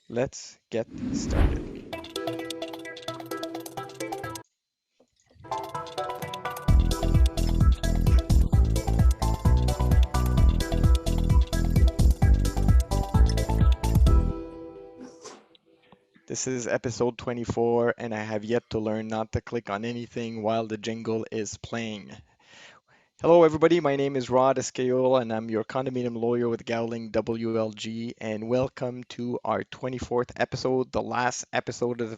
let's get started. This is episode 24, and I have yet to learn not to click on anything while the jingle is playing. Hello, everybody. My name is Rod Escayola, and I'm your condominium lawyer with Gowling WLG. And welcome to our 24th episode, the last episode of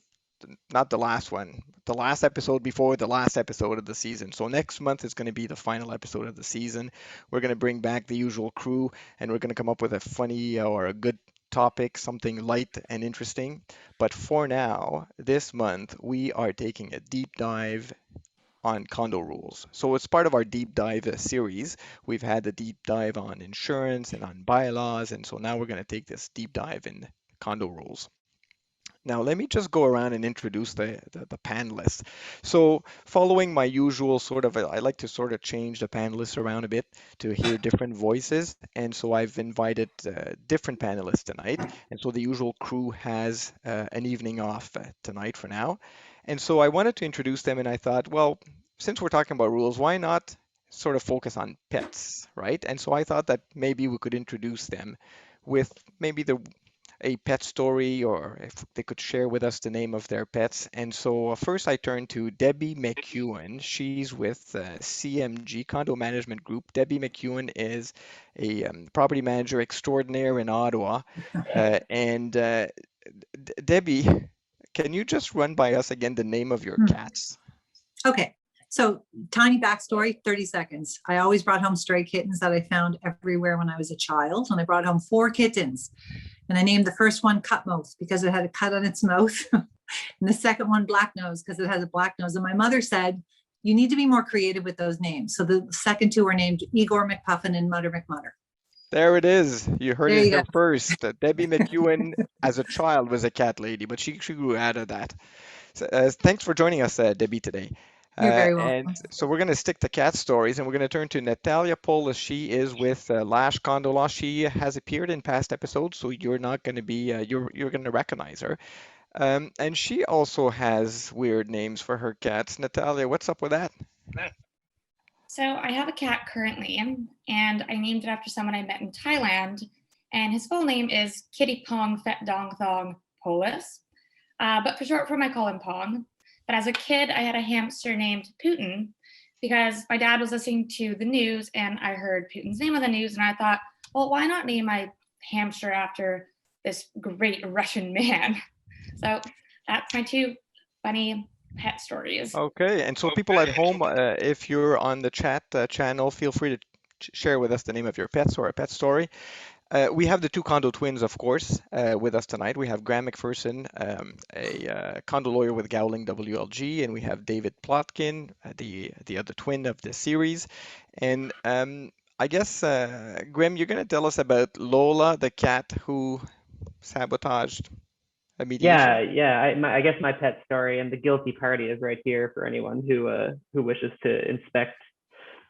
not the last one, the last episode before the last episode of the season. So next month is going to be the final episode of the season. We're going to bring back the usual crew, and we're going to come up with a funny or a good topic, something light and interesting. But for now, this month, we are taking a deep dive on condo rules. So it's part of our deep dive series. We've had a deep dive on insurance and on bylaws, and so now we're going to take this deep dive in condo rules. Now, let me just go around and introduce the panelists. So, following my usual sort of, I like to sort of change the panelists around a bit to hear different voices. And so, I've invited different panelists tonight. And so, the usual crew has an evening off tonight for now. And so, I wanted to introduce them, and I thought, well, since we're talking about rules, why not sort of focus on pets, right? And so, I thought that maybe we could introduce them with maybe the a pet story or if they could share with us the name of their pets. And so first I turned to Debbie McEwen. She's with CMG Condo Management Group. Debbie McEwen is a property manager extraordinaire in Ottawa. And Debbie, can you just run by us again the name of your cats? Okay, so tiny backstory, 30 seconds. I always brought home stray kittens that I found everywhere when I was a child. And I brought home 4 kittens. And I named the first one Cutmouth because it had a cut on its mouth. And the second one Black Nose because it has a black nose. And my mother said, you need to be more creative with those names. So the second 2 were named Igor McPuffin and Mutter McMutter. There it is. You heard There it you here go. first. Debbie McEwen, as a child, was a cat lady, but she grew out of that. So, thanks for joining us, Debbie, today. You're very And welcome. so we're going to stick to cat stories, and we're going to turn to Natalia Polis. She is with Lash Condo Law. She has appeared in past episodes, so you're not going to be you're going to recognize her. And she also has weird names for her cats. Natalia, what's up with that? So I have a cat currently, and I named it after someone I met in Thailand, and his full name is Kitty Pong Fet Dong Thong Polis. But for short form, I call him Pong. But as a kid, I had a hamster named Putin because my dad was listening to the news and I heard Putin's name on the news, and I thought, well, why not name my hamster after this great Russian man? So that's my 2 funny pet stories. Okay, and so people at home, if you're on the chat channel, feel free to share with us the name of your pets or a pet story. We have the 2 condo twins, of course, with us tonight. We have Graham McPherson, a condo lawyer with Gowling WLG, and we have David Plotkin, the other twin of the series. And I guess, Graham, you're going to tell us about Lola, the cat who sabotaged a mediation. I guess my pet story, and the guilty party is right here for anyone who wishes to inspect.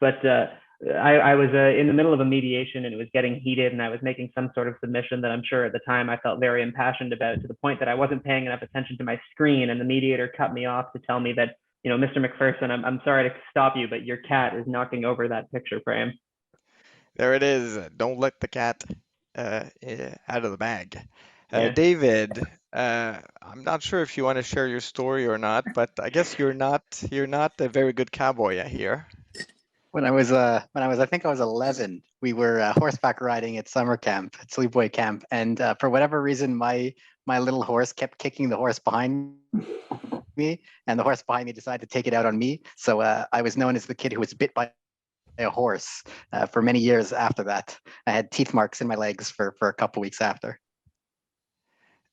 But I was in the middle of a mediation, and it was getting heated, and I was making some sort of submission that I'm sure at the time I felt very impassioned about, to the point that I wasn't paying enough attention to my screen, and the mediator cut me off to tell me that, Mr. McPherson, I'm sorry to stop you, but your cat is knocking over that picture frame. There it is. Don't let the cat out of the bag. Yeah. David, I'm not sure if you want to share your story or not, but I guess you're not a very good cowboy, I hear. When I was I think I was 11, we were horseback riding at summer camp, at sleepaway camp, and for whatever reason, my little horse kept kicking the horse behind me, and the horse behind me decided to take it out on me. So I was known as the kid who was bit by a horse for many years after that. I had teeth marks in my legs for a couple weeks after.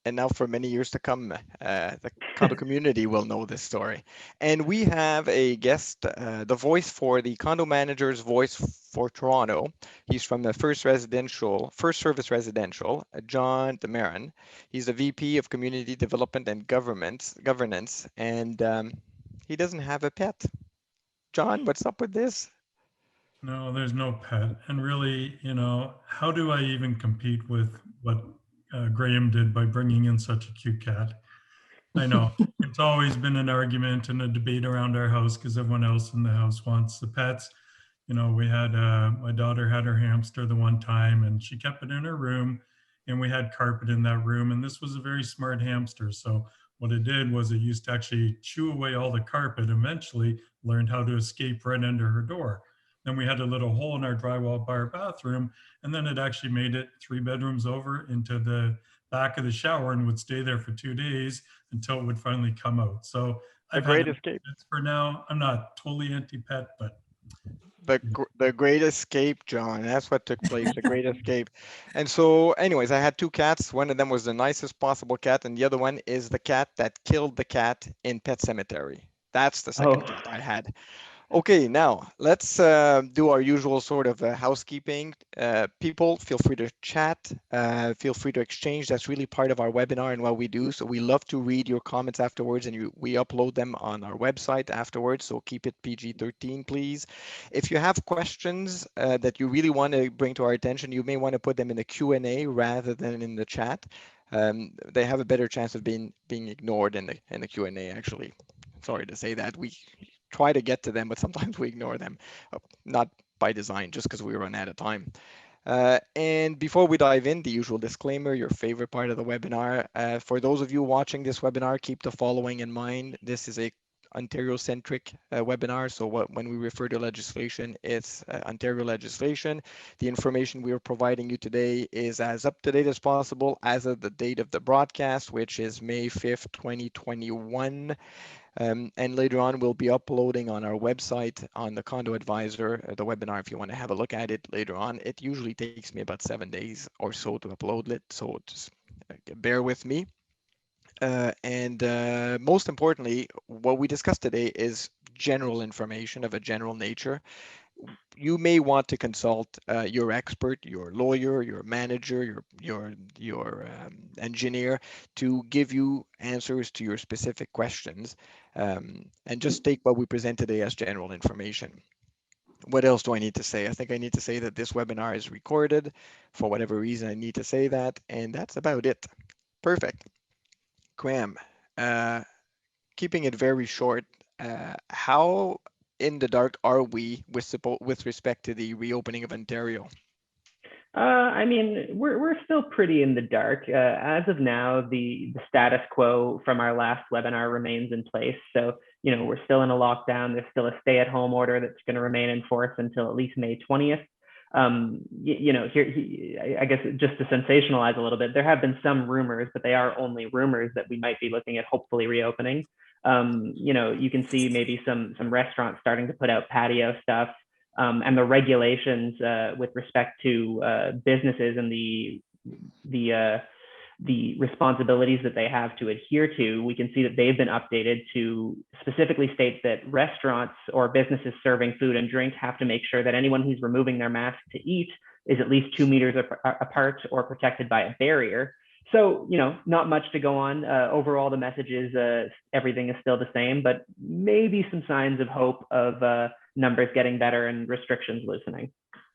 And now for many years to come, the condo community will know this story. And we have a guest, the voice for the condo manager's voice for Toronto. He's from the First Service Residential, John Demarin. He's the VP of Community Development and Governance, and he doesn't have a pet. John, what's up with this? No, there's no pet. And really, how do I even compete with what Graham did by bringing in such a cute cat. I know it's always been an argument and a debate around our house because everyone else in the house wants the pets. You know, we had my daughter had her hamster the one time and she kept it in her room, and we had carpet in that room. And this was a very smart hamster. So what it did was it used to actually chew away all the carpet, eventually learned how to escape right under her door. Then we had a little hole in our drywall by our bathroom, and then it actually made it 3 bedrooms over into the back of the shower and would stay there for 2 days until it would finally come out. So The I've had Great it Escape. for now. I'm not totally anti-pet, but The Great Escape, John. That's what took place, the Great Escape. And so, anyways, I had two cats. One of them was the nicest possible cat, and the other one is the cat that killed the cat in Pet Cemetery. That's the second Oh. cat I had. Okay, now let's do our usual sort of housekeeping. People, feel free to chat, feel free to exchange. That's really part of our webinar and what we do. So we love to read your comments afterwards, and we upload them on our website afterwards. So keep it PG-13, please. If you have questions that you really want to bring to our attention, you may want to put them in the Q&A rather than in the chat. They have a better chance of being ignored in the Q&A, actually. Sorry to say that. We try to get to them, but sometimes we ignore them, not by design, just because we run out of time. And before we dive in, the usual disclaimer, your favorite part of the webinar. For those of you watching this webinar, keep the following in mind. This is a Ontario-centric webinar. So when we refer to legislation, it's Ontario legislation. The information we are providing you today is as up to date as possible as of the date of the broadcast, which is May 5th, 2021. And later on, we'll be uploading on our website on the Condo Adviser, the webinar, if you want to have a look at it later on. It usually takes me about 7 days or so to upload it, so just bear with me. And most importantly, what we discussed today is general information of a general nature. You may want to consult your expert, your lawyer, your manager, your engineer to give you answers to your specific questions, and just take what we present today as general information. What else do I need to say? I think I need to say that this webinar is recorded. For whatever reason, I need to say that, and that's about it. Perfect. Graham, keeping it very short, how in the dark are we with respect to the reopening of Ontario? I mean, we're still pretty in the dark. As of now, the status quo from our last webinar remains in place. So, you know, we're still in a lockdown. There's still a stay-at-home order that's going to remain in force until at least May 20th. You know, I guess just to sensationalize a little bit, there have been some rumors, but they are only rumors that we might be looking at hopefully reopening. You know, you can see maybe some restaurants starting to put out patio stuff. And the regulations with respect to businesses and the responsibilities that they have to adhere to, we can see that they've been updated to specifically state that restaurants or businesses serving food and drink have to make sure that anyone who's removing their mask to eat is at least 2 meters apart or protected by a barrier. So, you know, not much to go on. Overall, the message is everything is still the same, but maybe some signs of hope of numbers getting better and restrictions loosening.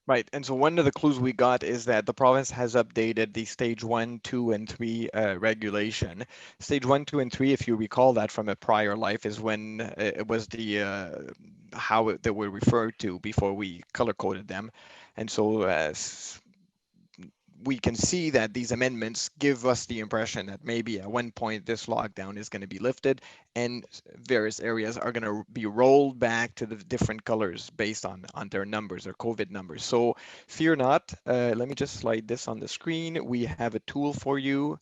Right, and so one of the clues we got is that the province has updated the stage 1, 2, and 3 regulation. Stage 1, 2, and 3, if you recall that from a prior life, is when it was the how they were referred to before we color coded them, and so we can see that these amendments give us the impression that maybe at one point this lockdown is going to be lifted and various areas are going to be rolled back to the different colors based on their numbers or COVID numbers. So fear not. Let me just slide this on the screen. We have a tool for you.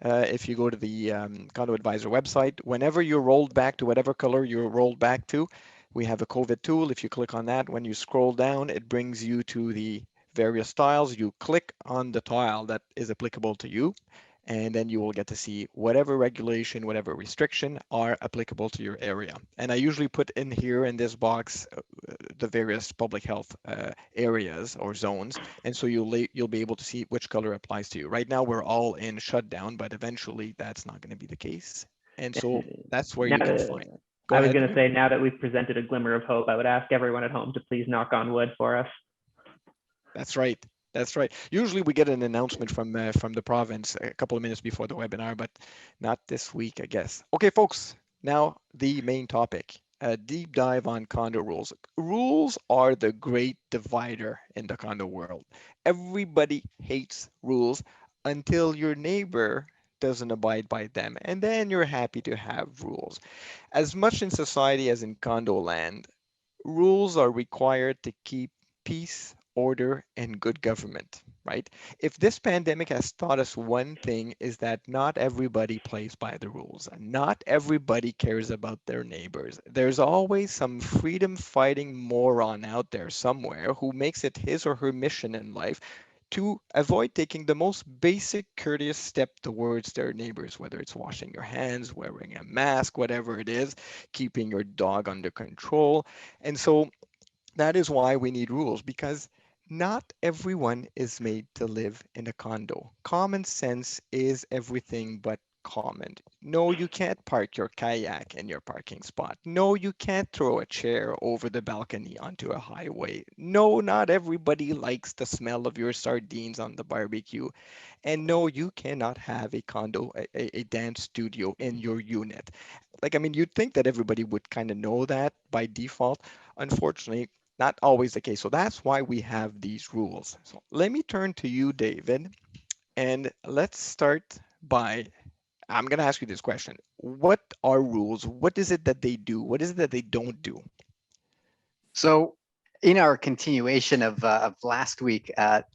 If you go to the Condo Adviser website, whenever you're rolled back to whatever color you're rolled back to, we have a COVID tool. If you click on that, when you scroll down, it brings you to the various tiles. You click on the tile that is applicable to you, and then you will get to see whatever regulation, whatever restriction are applicable to your area. And I usually put in here in this box the various public health areas or zones, and so you'll be able to see which color applies to you. Right now we're all in shutdown, but eventually that's not going to be the case, and so that's where you can find. I was going to say, now that we've presented a glimmer of hope, I would ask everyone at home to please knock on wood for us. That's right. That's right. Usually we get an announcement from the province a couple of minutes before the webinar, but not this week, I guess. Okay, folks, now the main topic, a deep dive on condo rules. Rules are the great divider in the condo world. Everybody hates rules until your neighbor doesn't abide by them, and then you're happy to have rules. As much in society as in condo land, rules are required to keep peace, order, and good government, right? If this pandemic has taught us one thing is that not everybody plays by the rules. Not everybody cares about their neighbors. There's always some freedom fighting moron out there somewhere who makes it his or her mission in life to avoid taking the most basic courteous step towards their neighbors, whether it's washing your hands, wearing a mask, whatever it is, keeping your dog under control. And so that is why we need rules, because not everyone is made to live in a condo. Common sense is everything but common. No, you can't park your kayak in your parking spot. No, you can't throw a chair over the balcony onto a highway. No, not everybody likes the smell of your sardines on the barbecue. And no, you cannot have a condo, a dance studio in your unit. Like, I mean, you'd think that everybody would kind of know that by default. Unfortunately, not always the case. So that's why we have these rules. So let me turn to you, David, and let's start by, I'm going to ask you this question. What are rules? What is it that they do? What is it that they don't do? So in our continuation of last week,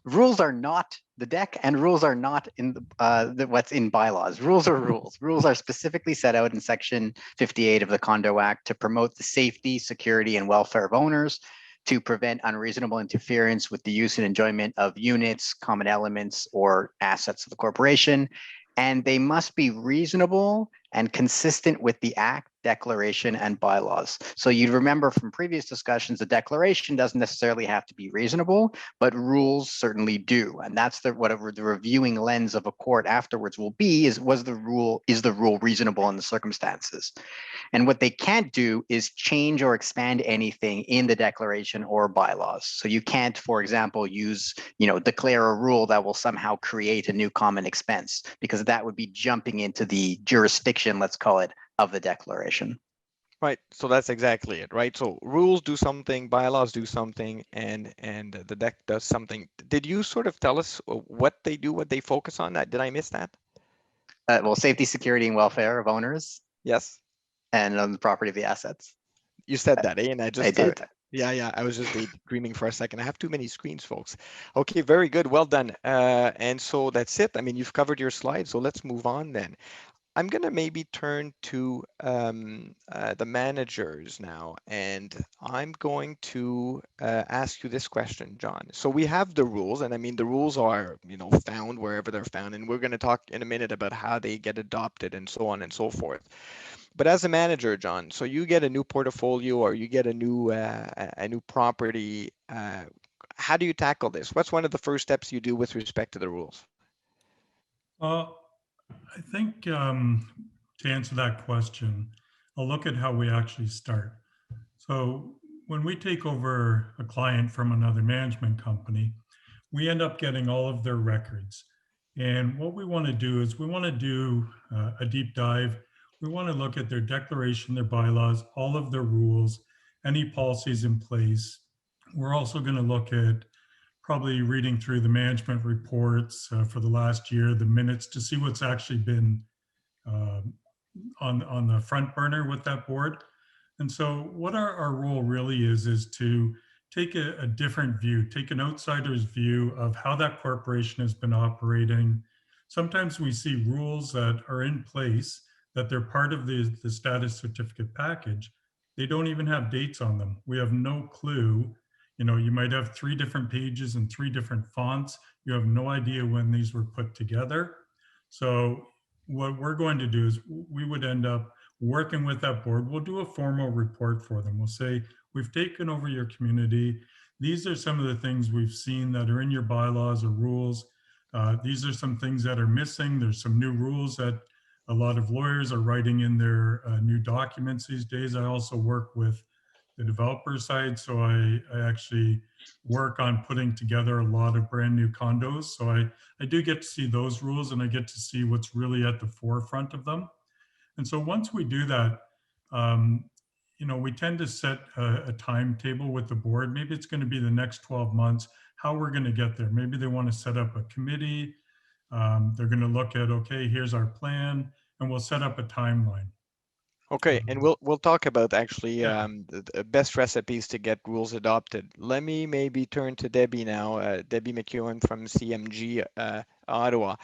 rules are not the deck and rules are not in what's in bylaws. Rules are rules. Rules are specifically set out in Section 58 of the Condo Act to promote the safety, security, and welfare of owners, to prevent unreasonable interference with the use and enjoyment of units, common elements, or assets of the corporation. And they must be reasonable and consistent with the Act, declaration, and bylaws. So you'd remember from previous discussions, the declaration doesn't necessarily have to be reasonable, but rules certainly do. And that's whatever the reviewing lens of a court afterwards will be, is the rule reasonable in the circumstances? And what they can't do is change or expand anything in the declaration or bylaws. So you can't, for example, declare a rule that will somehow create a new common expense, because that would be jumping into the jurisdiction, let's call it, of the declaration. Right. So that's exactly it, right? So rules do something, bylaws do something, and the deck does something. Did you sort of tell us what they do, what they focus on? That did I miss that? Well, safety, security, and welfare of owners. Yes. And on the property of the assets. You said that, eh? And I did. Yeah. I was just daydreaming for a second. I have too many screens, folks. Okay, very good. Well done. And so that's it. I mean, you've covered your slide, so let's move on then. I'm going to maybe turn to the managers now, and I'm going to ask you this question, John. So we have the rules, and I mean, the rules are, found wherever they're found, and we're going to talk in a minute about how they get adopted and so on and so forth. But as a manager, John, so you get a new portfolio or you get a new property. How do you tackle this? What's one of the first steps you do with respect to the rules? I think to answer that question, I'll look at how we actually start. So when we take over a client from another management company, we end up getting all of their records. And what we want to do is we want to do a deep dive. We want to look at their declaration, their bylaws, all of their rules, any policies in place. We're also going to look at probably reading through the management reports for the last year, the minutes, to see what's actually been on the front burner with that board. And so what our role really is to take a different view, take an outsider's view of how that corporation has been operating. Sometimes we see rules that are in place, that they're part of the status certificate package. They don't even have dates on them. We have no clue. You might have 3 different pages and 3 different fonts. You have no idea when these were put together. So what we're going to do is we would end up working with that board. We'll do a formal report for them. We'll say, we've taken over your community. These are some of the things we've seen that are in your bylaws or rules. These are some things that are missing. There's some new rules that a lot of lawyers are writing in their new documents these days. I also work with the developer side. So I actually work on putting together a lot of brand new condos. So I do get to see those rules, and I get to see what's really at the forefront of them. And so once we do that, um, we tend to set a timetable with the board. Maybe it's going to be the next 12 months, how we're going to get there. Maybe they want to set up a committee. They're going to look at, okay, here's our plan, and we'll set up a timeline. Okay, and we'll talk about actually Yeah. the best recipes to get rules adopted. Let me maybe turn to Debbie now, Debbie McEwen from CMG Ottawa.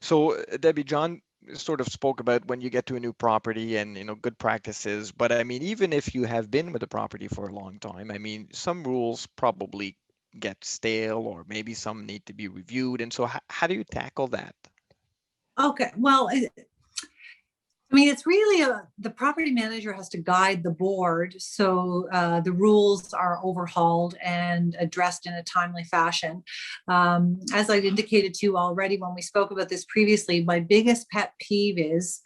So Debbie, John sort of spoke about when you get to a new property and good practices, but I mean, even if you have been with the property for a long time, I mean, some rules probably get stale, or maybe some need to be reviewed. And so how do you tackle that? Okay, well, I mean, it's really the property manager has to guide the board so the rules are overhauled and addressed in a timely fashion. As I've indicated to you already when we spoke about this previously, my biggest pet peeve is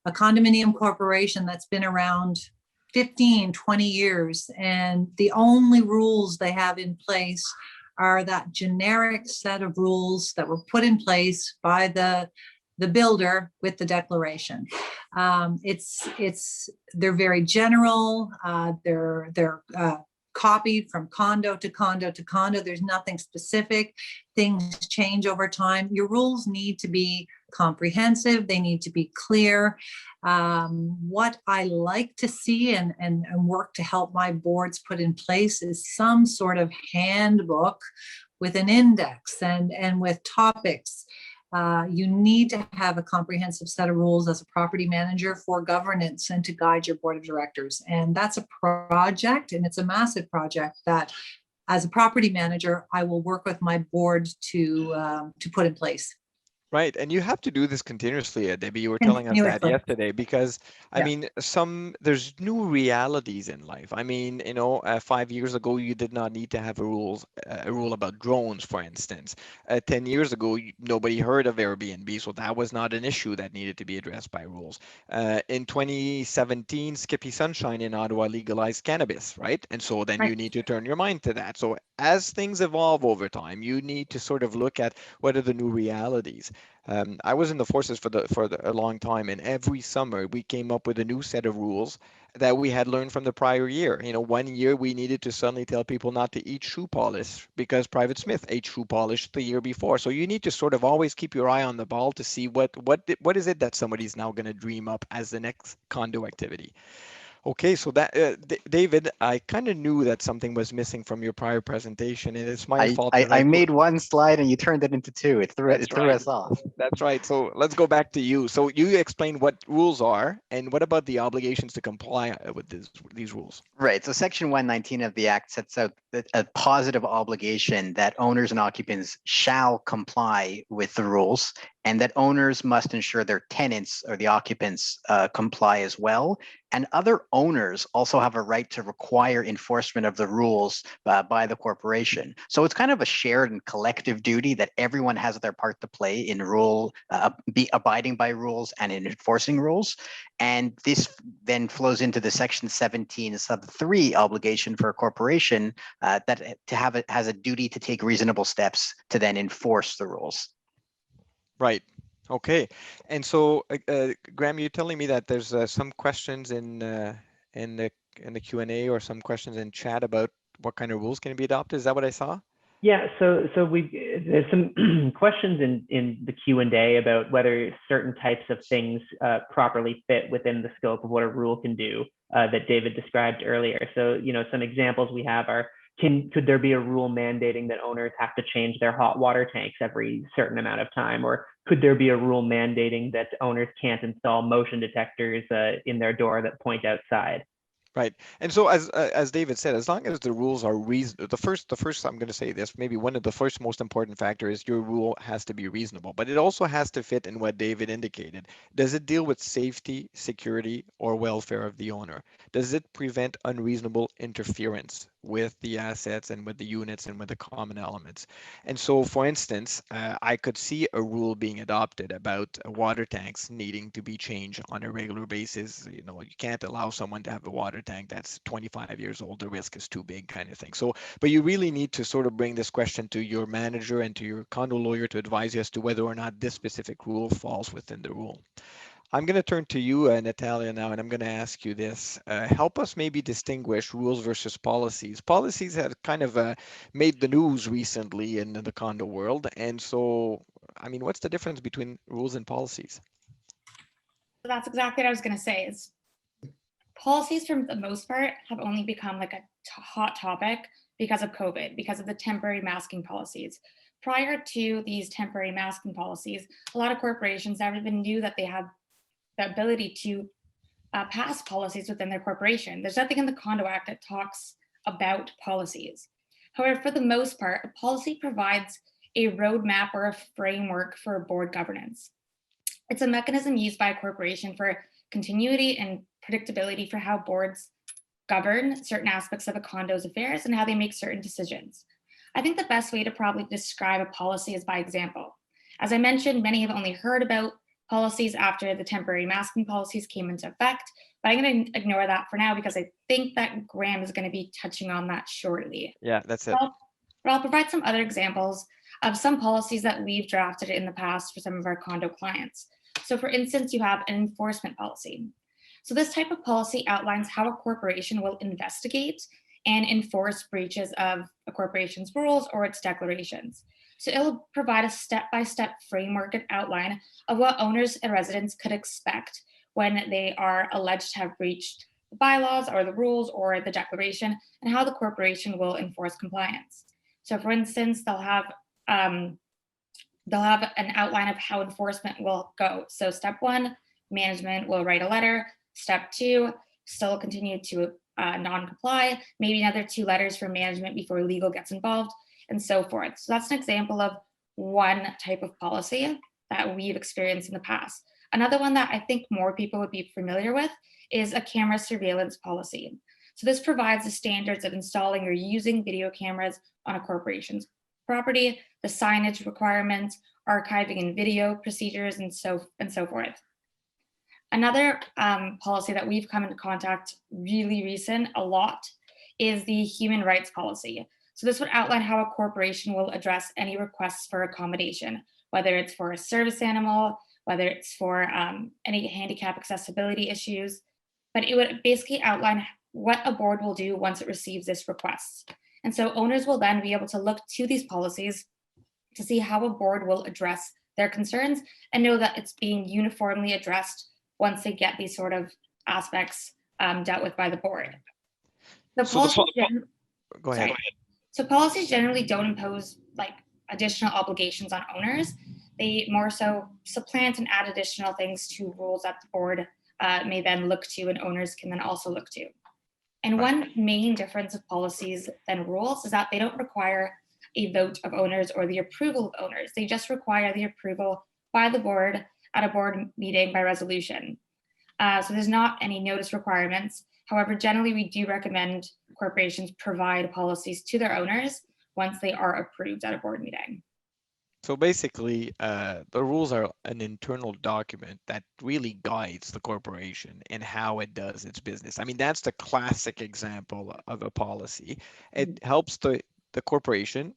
a condominium corporation that's been around 15, 20 years, and the only rules they have in place are that generic set of rules that were put in place by the builder with the declaration. They're very general. They're copied from condo to condo to condo. There's nothing specific. Things change over time. Your rules need to be comprehensive. They need to be clear. What I like to see and work to help my boards put in place is some sort of handbook with an index and with topics. You need to have a comprehensive set of rules as a property manager for governance and to guide your board of directors. And that's a project, and it's a massive project that, as a property manager, I will work with my board to put in place. Right, and you have to do this continuously, Debbie. You were telling us that yesterday, because I mean, there's new realities in life. I mean, 5 years ago, you did not need to have a rule about drones, for instance. 10 years ago, nobody heard of Airbnb, so that was not an issue that needed to be addressed by rules. In 2017, Skippy Sunshine in Ottawa legalized cannabis, right? And so then you need to turn your mind to that. So as things evolve over time, you need to sort of look at what are the new realities. I was in the forces for a long time, and every summer we came up with a new set of rules that we had learned from the prior year. One year we needed to suddenly tell people not to eat shoe polish because Private Smith ate shoe polish the year before. So you need to sort of always keep your eye on the ball to see what is it that somebody's now going to dream up as the next condo activity. Okay, so that David, I kind of knew that something was missing from your prior presentation, and it's my fault. I made one slide and you turned it into two. It threw us off. That's right. So let's go back to you. So you explain what rules are, and what about the obligations to comply with these rules? Right. So Section 119 of the Act sets out a positive obligation that owners and occupants shall comply with the rules, and that owners must ensure their tenants or the occupants comply as well. And other owners also have a right to require enforcement of the rules by the corporation. So it's kind of a shared and collective duty that everyone has their part to play in abiding by rules and in enforcing rules. And this then flows into the Section 17 sub 3 obligation for a corporation that has a duty to take reasonable steps to then enforce the rules. Right. Okay. And so, Graham, you're telling me that there's some questions in the Q&A or some questions in chat about what kind of rules can be adopted. Is that what I saw? Yeah. So there's some questions in the Q&A about whether certain types of things properly fit within the scope of what a rule can do that David described earlier. So, some examples we have are, could there be a rule mandating that owners have to change their hot water tanks every certain amount of time? Or could there be a rule mandating that owners can't install motion detectors in their door that point outside? Right. And so as David said, as long as the rules are reasonable, the first I'm going to say this, maybe one of the first most important factors is your rule has to be reasonable, but it also has to fit in what David indicated. Does it deal with safety, security, or welfare of the owner? Does it prevent unreasonable interference with the assets and with the units and with the common elements? And so, for instance, I could see a rule being adopted about water tanks needing to be changed on a regular basis. You can't allow someone to have a water water tank that's 25 years old, the risk is too big kind of thing. So, but you really need to sort of bring this question to your manager and to your condo lawyer to advise you as to whether or not this specific rule falls within the rule. I'm going to turn to you, Natalia, now, and I'm going to ask you this. Help us maybe distinguish rules versus policies. Policies have kind of made the news recently in the condo world. And so, I mean, what's the difference between rules and policies? So that's exactly what I was going to say is policies for the most part have only become like a hot topic because of COVID, because of the temporary masking policies. Prior to these temporary masking policies, a lot of corporations never even knew that they had the ability to pass policies within their corporation. There's nothing in the Condo Act that talks about policies. However, for the most part, a policy provides a roadmap or a framework for board governance. It's a mechanism used by a corporation for continuity and predictability for how boards govern certain aspects of a condo's affairs and how they make certain decisions. I think the best way to probably describe a policy is by example. As I mentioned, many have only heard about policies after the temporary masking policies came into effect, but I'm going to ignore that for now because I think that Graham is going to be touching on that shortly. Yeah, that's it. But I'll provide some other examples of some policies that we've drafted in the past for some of our condo clients. So for instance, you have an enforcement policy. So this type of policy outlines how a corporation will investigate and enforce breaches of a corporation's rules or its declarations. So it'll provide a step-by-step framework and outline of what owners and residents could expect when they are alleged to have breached the bylaws or the rules or the declaration, and how the corporation will enforce compliance. So for instance, they'll have an outline of how enforcement will go. So step 1, management will write a letter. Step 2, still continue to non-comply, maybe another 2 letters from management before legal gets involved, and so forth. So that's an example of one type of policy that we've experienced in the past. Another one that I think more people would be familiar with is a camera surveillance policy. So this provides the standards of installing or using video cameras on a corporation's property, the signage requirements, archiving and video procedures, and so forth. Another policy that we've come into contact really recent a lot is the human rights policy. So this would outline how a corporation will address any requests for accommodation, whether it's for a service animal, whether it's for any handicap accessibility issues, but it would basically outline what a board will do once it receives this request. And so owners will then be able to look to these policies to see how a board will address their concerns and know that it's being uniformly addressed once they get these sort of aspects dealt with by the board. Go ahead. So policies generally don't impose like additional obligations on owners. They more so supplant and add additional things to rules that the board may then look to and owners can then also look to. And one main difference of policies than rules is that they don't require a vote of owners or the approval of owners. They just require the approval by the board at a board meeting by resolution. So there's not any notice requirements. However, generally we do recommend corporations provide policies to their owners once they are approved at a board meeting. So basically, the rules are an internal document that really guides the corporation in how it does its business. I mean, that's the classic example of a policy. It helps the corporation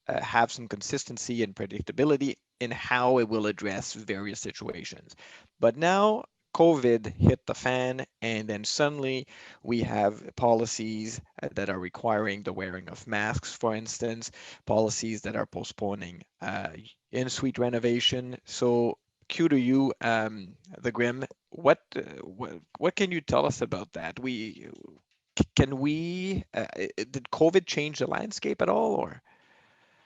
have some consistency and predictability in how it will address various situations. But now COVID hit the fan, and then suddenly we have policies that are requiring the wearing of masks, for instance, policies that are postponing in-suite renovation. So, cue to you, the Grim. What can you tell us about that? Did COVID change the landscape at all, or?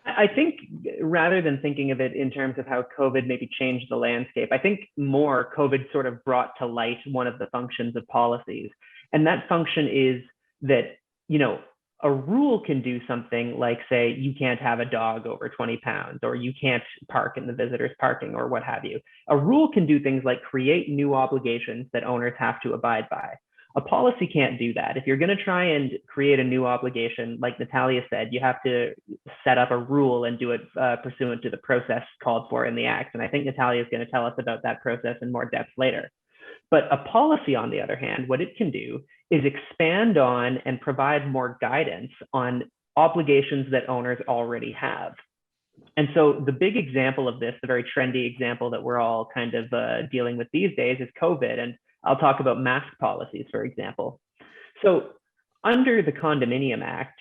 I think rather than thinking of it in terms of how COVID maybe changed the landscape, I think more COVID sort of brought to light one of the functions of policies. And that function is that, you know, a rule can do something like say, you can't have a dog over 20 pounds, or you can't park in the visitors parking, or what have you. A rule can do things like create new obligations that owners have to abide by. A policy can't do that. If you're going to try and create a new obligation, like Natalia said, you have to set up a rule and do it pursuant to the process called for in the Act. And I think Natalia is going to tell us about that process in more depth later. But a policy, on the other hand, what it can do is expand on and provide more guidance on obligations that owners already have. And so the big example of this, the very trendy example that we're all kind of dealing with these days, is COVID. And I'll talk about mask policies, for example. So under the Condominium Act,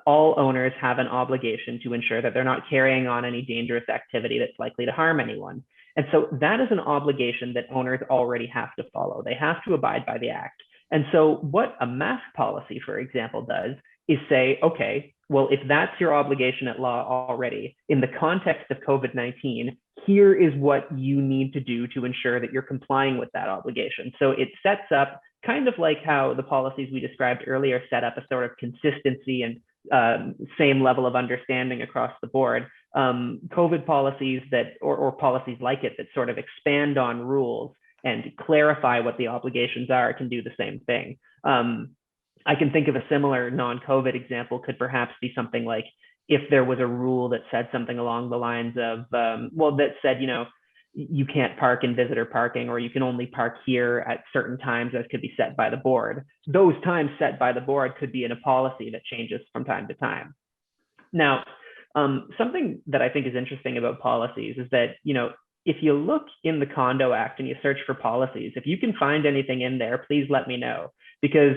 all owners have an obligation to ensure that they're not carrying on any dangerous activity that's likely to harm anyone. And so that is an obligation that owners already have to follow. They have to abide by the act. And so what a mask policy, for example, does is say, okay, well, if that's your obligation at law already, in the context of COVID-19, here is what you need to do to ensure that you're complying with that obligation. So it sets up, kind of like how the policies we described earlier set up a sort of consistency and same level of understanding across the board. COVID policies that, or policies like it that sort of expand on rules and clarify what the obligations are can do the same thing. I can think of a similar non-COVID example could perhaps be something like if there was a rule that said something along the lines of, well, that said, you know, you can't park in visitor parking, or you can only park here at certain times as could be set by the board. Those times set by the board could be in a policy that changes from time to time. Now, something that I think is interesting about policies is that, you know, if you look in the Condo Act and you search for policies, if you can find anything in there, please let me know. Because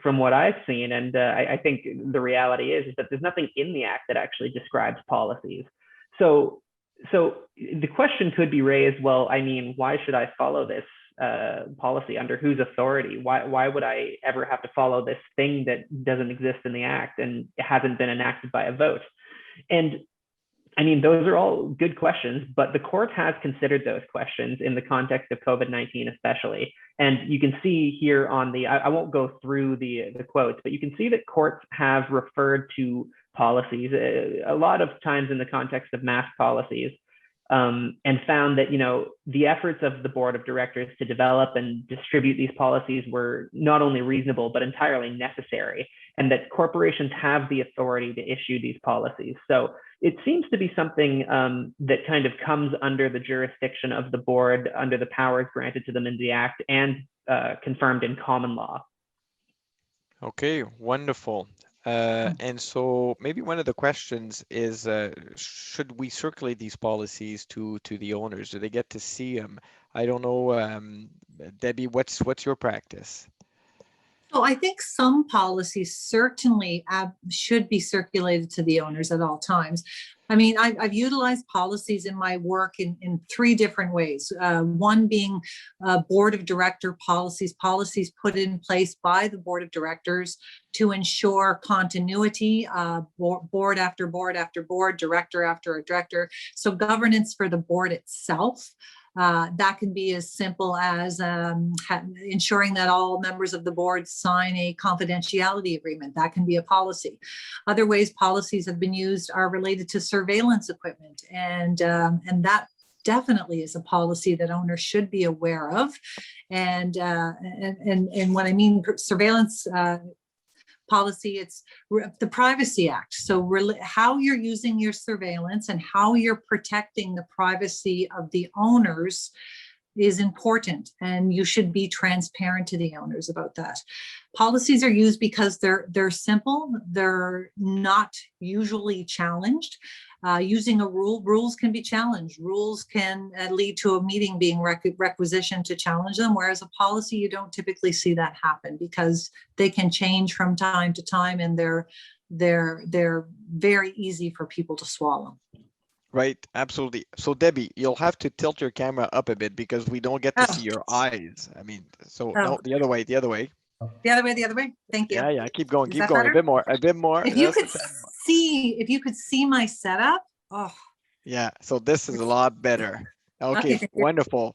from what I've seen, and I think the reality is that there's nothing in the Act that actually describes policies. So the question could be raised, well, I mean, why should I follow this policy? Under whose authority? Why would I ever have to follow this thing that doesn't exist in the Act and it hasn't been enacted by a vote? And I mean, those are all good questions, but the court has considered those questions in the context of COVID-19 especially. And you can see here on the, I won't go through the quotes, but you can see that courts have referred to policies a lot of times in the context of mask policies, and found that, you know, the efforts of the board of directors to develop and distribute these policies were not only reasonable, but entirely necessary, and that corporations have the authority to issue these policies. So it seems to be something that kind of comes under the jurisdiction of the board under the powers granted to them in the Act and confirmed in common law. Okay, wonderful. And so maybe one of the questions is, should we circulate these policies to the owners? Do they get to see them? I don't know, Debbie, what's your practice? So I think some policies certainly should be circulated to the owners at all times. I mean, I've utilized policies in my work in three different ways. One being board of director policies put in place by the board of directors to ensure continuity, board after board after board, director after director. So governance for the board itself. That can be as simple as ensuring that all members of the board sign a confidentiality agreement. That can be a policy. Other ways policies have been used are related to surveillance equipment, and that definitely is a policy that owners should be aware of. And when I mean surveillance policy, it's the Privacy Act. So how you're using your surveillance and how you're protecting the privacy of the owners is important, and you should be transparent to the owners about that. Policies are used because they're simple, they're not usually challenged. Using a rules can be challenged. Rules can lead to a meeting being requisitioned to challenge them, whereas a policy, you don't typically see that happen because they can change from time to time, and they're very easy for people to swallow. Right, absolutely. So Debbie, you'll have to tilt your camera up a bit because we don't get to see your eyes. I mean, so no, the other way. The other way. Thank you. Yeah, keep going, Is keep that going. better? A bit more. If you could see my setup. Oh. Yeah, so this is a lot better. Okay, wonderful.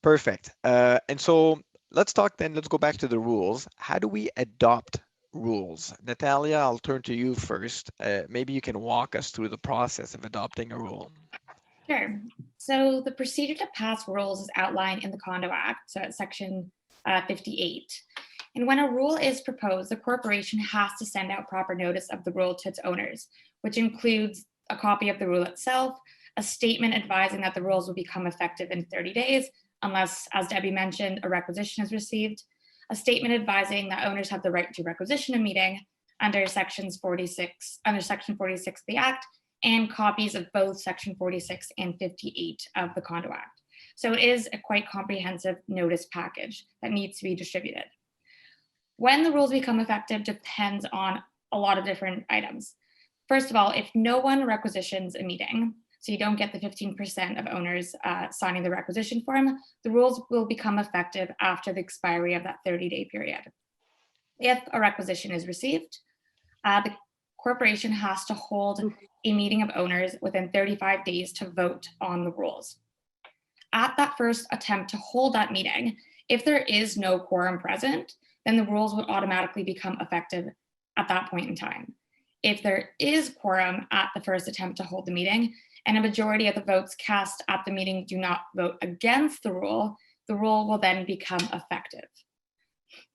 Perfect. And so let's go back to the rules. How do we adopt rules? Natalia, I'll turn to you first. Maybe you can walk us through the process of adopting a rule. Sure. So the procedure to pass rules is outlined in the Condo Act, so it's section 58. And when a rule is proposed, the corporation has to send out proper notice of the rule to its owners, which includes a copy of the rule itself, a statement advising that the rules will become effective in 30 days, unless, as Debbie mentioned, a requisition is received, a statement advising that owners have the right to requisition a meeting under Section 46 of the Act, and copies of both Section 46 and 58 of the Condo Act. So it is a quite comprehensive notice package that needs to be distributed. When the rules become effective depends on a lot of different items. First of all, if no one requisitions a meeting, so you don't get the 15% of owners signing the requisition form, the rules will become effective after the expiry of that 30-day period. If a requisition is received, the corporation has to hold a meeting of owners within 35 days to vote on the rules. At that first attempt to hold that meeting, if there is no quorum present, then the rules would automatically become effective at that point in time. If there is quorum at the first attempt to hold the meeting, and a majority of the votes cast at the meeting do not vote against the rule will then become effective.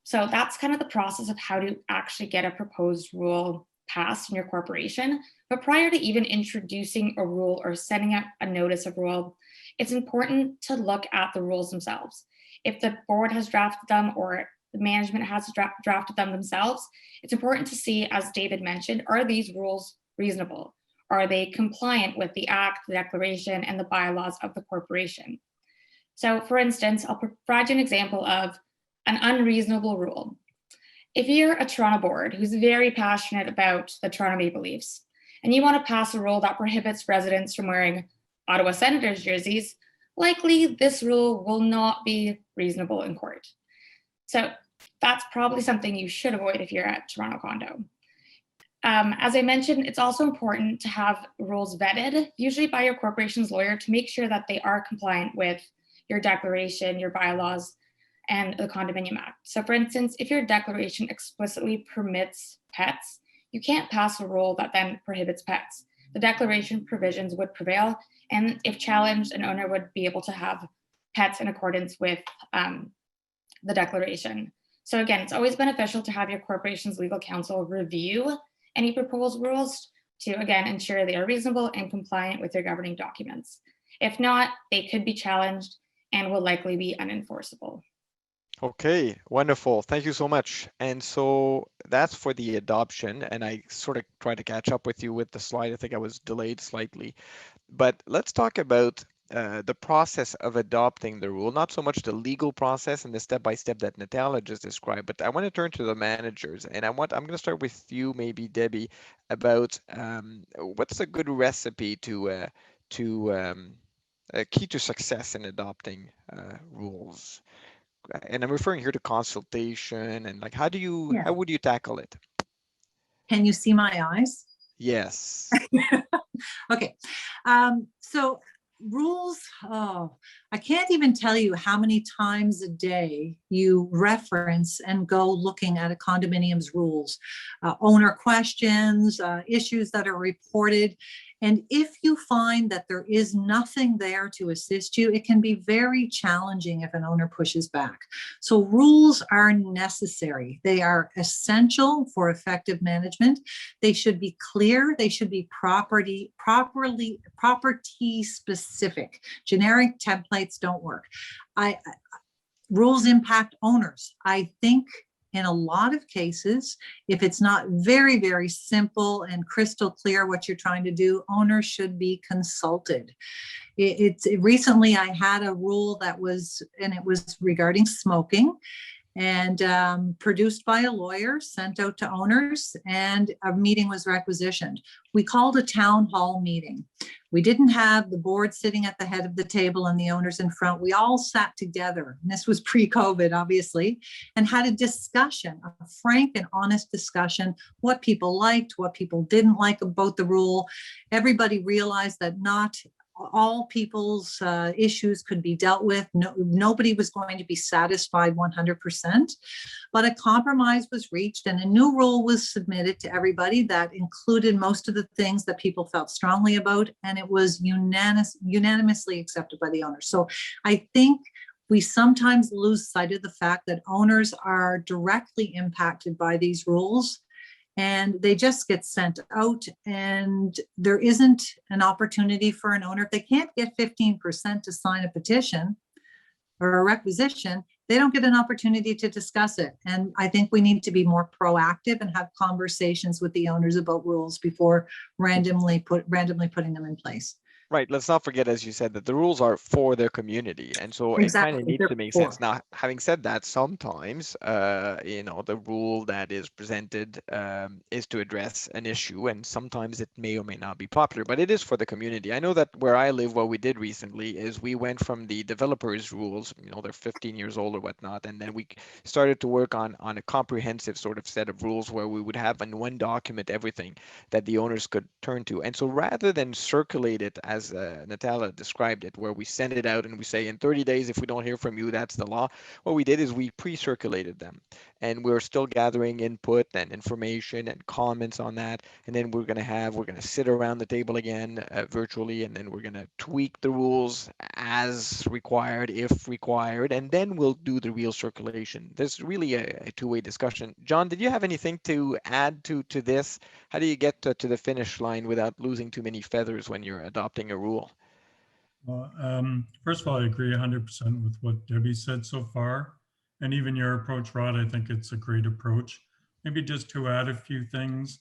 So that's kind of the process of how to actually get a proposed rule passed in your corporation. But prior to even introducing a rule or sending out a notice of rule, it's important to look at the rules themselves. If the board has drafted them or the management has drafted them themselves, it's important to see, as David mentioned, are these rules reasonable? Are they compliant with the Act, the Declaration, and the bylaws of the corporation? So for instance, I'll provide you an example of an unreasonable rule. If you're a Toronto board who's very passionate about the Toronto Maple Leafs, and you want to pass a rule that prohibits residents from wearing Ottawa Senators jerseys, likely this rule will not be reasonable in court. So that's probably something you should avoid if you're at Toronto Condo. As I mentioned, it's also important to have rules vetted, usually by your corporation's lawyer, to make sure that they are compliant with your declaration, your bylaws, and the Condominium Act. So for instance, if your declaration explicitly permits pets, you can't pass a rule that then prohibits pets. The declaration provisions would prevail, and if challenged, an owner would be able to have pets in accordance with the declaration. So again, it's always beneficial to have your corporation's legal counsel review any proposed rules to, again, ensure they are reasonable and compliant with your governing documents. If not, they could be challenged and will likely be unenforceable. Okay, wonderful. Thank you so much. And so that's for the adoption. And I sort of tried to catch up with you with the slide. I think I was delayed slightly. But let's talk about the process of adopting the rule, not so much the legal process and the step-by-step that Natalia just described, but I want to turn to the managers. And I'm going to start with you, maybe Debbie, about what's a good recipe to key to success in adopting rules. And I'm referring here to consultation and like, how would you tackle it? Can you see my eyes? Yes. Okay. So rules, I can't even tell you how many times a day you reference and go looking at a condominium's rules, owner questions, issues that are reported. And if you find that there is nothing there to assist you, it can be very challenging if an owner pushes back. So rules are necessary. They are essential for effective management. They should be clear. They should be property specific. Generic templates don't work. Rules impact owners. I think in a lot of cases, if it's not very, very simple and crystal clear what you're trying to do, owners should be consulted. Recently, I had a rule that was regarding smoking, and produced by a lawyer, sent out to owners, and a meeting was requisitioned. We called a town hall meeting. We didn't have the board sitting at the head of the table and the owners in front. We all sat together, and this was pre-COVID, obviously, and had a discussion, a frank and honest discussion, what people liked, what people didn't like about the rule. Everybody realized that not all people's issues could be dealt with. Nobody was going to be satisfied 100%, but a compromise was reached and a new rule was submitted to everybody that included most of the things that people felt strongly about, and it was unanimously accepted by the owners. So I think we sometimes lose sight of the fact that owners are directly impacted by these rules, and they just get sent out, and there isn't an opportunity for an owner. If they can't get 15% to sign a petition, or a requisition, they don't get an opportunity to discuss it. And I think we need to be more proactive and have conversations with the owners about rules before randomly putting them in place. Right. Let's not forget, as you said, that the rules are for their community. And so it kind of Exactly. needs They're to make for. sense. Now, having said that, sometimes, the rule that is presented is to address an issue, and sometimes it may or may not be popular, but it is for the community. I know that where I live, what we did recently is we went from the developers' rules, they're 15 years old or whatnot, and then we started to work on a comprehensive sort of set of rules where we would have in one document everything that the owners could turn to. And so rather than circulate it as Natalia described it, where we send it out and we say in 30 days, if we don't hear from you, that's the law. What we did is we pre-circulated them, and we're still gathering input and information and comments on that. And then we're going to sit around the table again virtually, and then we're going to tweak the rules as required, if required, and then we'll do the real circulation. There's really a two-way discussion. John, did you have anything to add to this? How do you get to the finish line without losing too many feathers when you're adopting a rule? Well, first of all, I agree 100% with what Debbie said so far. And even your approach, Rod, I think it's a great approach. Maybe just to add a few things.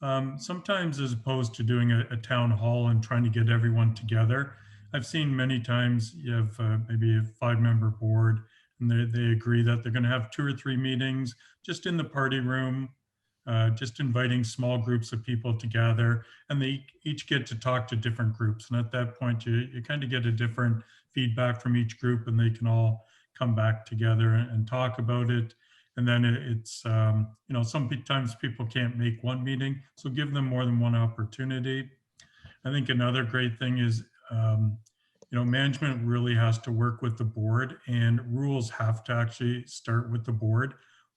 Sometimes, as opposed to doing a town hall and trying to get everyone together, I've seen many times you have maybe a 5-member board, and they agree that they're going to have 2 or 3 meetings just in the party room, just inviting small groups of people to gather, and they each get to talk to different groups. And at that point, you kind of get a different feedback from each group, and they can all come back together and talk about it. And then it's, sometimes people can't make one meeting, so give them more than one opportunity. I think another great thing is, management really has to work with the board, and rules have to actually start with the board.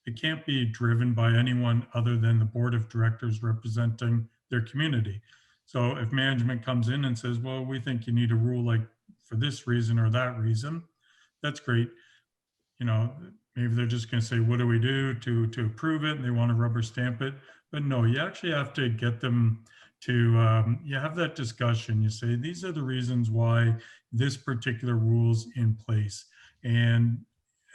It can't be driven by anyone other than the board of directors representing their community. So if management comes in and says, well, we think you need a rule like for this reason or that reason, that's great. Maybe they're just going to say, what do we do to approve it? And they want to rubber stamp it. But no, you actually have to get them to, you have that discussion. You say, these are the reasons why this particular rule's in place. And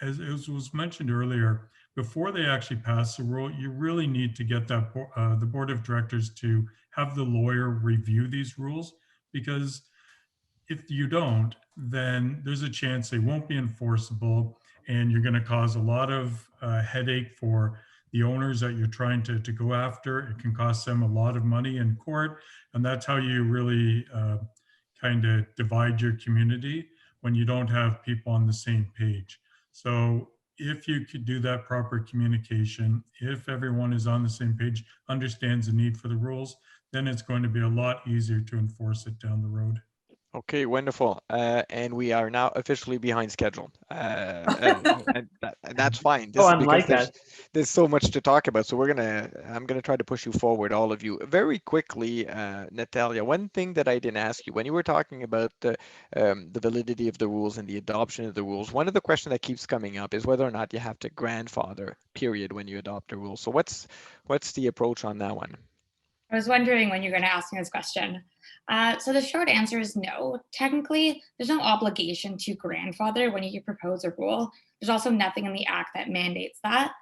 as was mentioned earlier, before they actually pass the rule, you really need to get that the board of directors to have the lawyer review these rules, because if you don't, then there's a chance they won't be enforceable, and you're going to cause a lot of headache for the owners that you're trying to go after. It can cost them a lot of money in court, and that's how you really kind of divide your community, when you don't have people on the same page. So if you could do that proper communication, if everyone is on the same page, understands the need for the rules, then it's going to be a lot easier to enforce it down the road. Okay, wonderful. And we are now officially behind schedule. And that's fine. This is because unlike us. there's so much to talk about. So I'm gonna try to push you forward, all of you. Very quickly, Natalia, one thing that I didn't ask you, when you were talking about the validity of the rules and the adoption of the rules, one of the questions that keeps coming up is whether or not you have to grandfather, period, when you adopt a rule. So what's the approach on that one? I was wondering when you're going to ask me this question. So the short answer is no. Technically, there's no obligation to grandfather when you propose a rule. There's also nothing in the act that mandates that.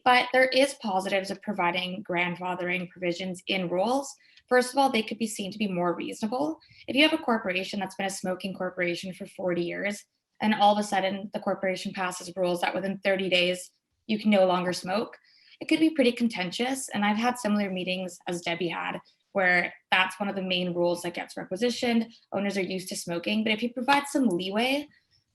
But there is positives of providing grandfathering provisions in rules. First of all, they could be seen to be more reasonable. If you have a corporation that's been a smoking corporation for 40 years, and all of a sudden the corporation passes rules that within 30 days you can no longer smoke, it could be pretty contentious. And I've had similar meetings as Debbie had, where that's one of the main rules that gets requisitioned. Owners are used to smoking, but if you provide some leeway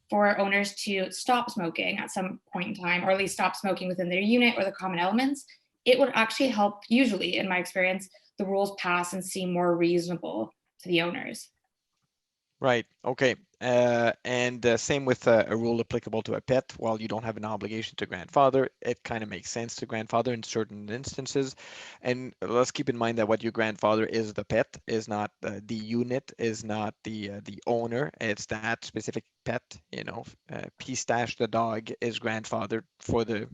for owners to stop smoking at some point in time, or at least stop smoking within their unit or the common elements, it would actually help, usually in my experience, the rules pass and seem more reasonable to the owners. Right. Okay. And same with a rule applicable to a pet. While you don't have an obligation to grandfather, it kind of makes sense to grandfather in certain instances. And let's keep in mind that what your grandfather is the pet, is not the unit, is not the owner. It's that specific pet. Pistache the dog is grandfathered for the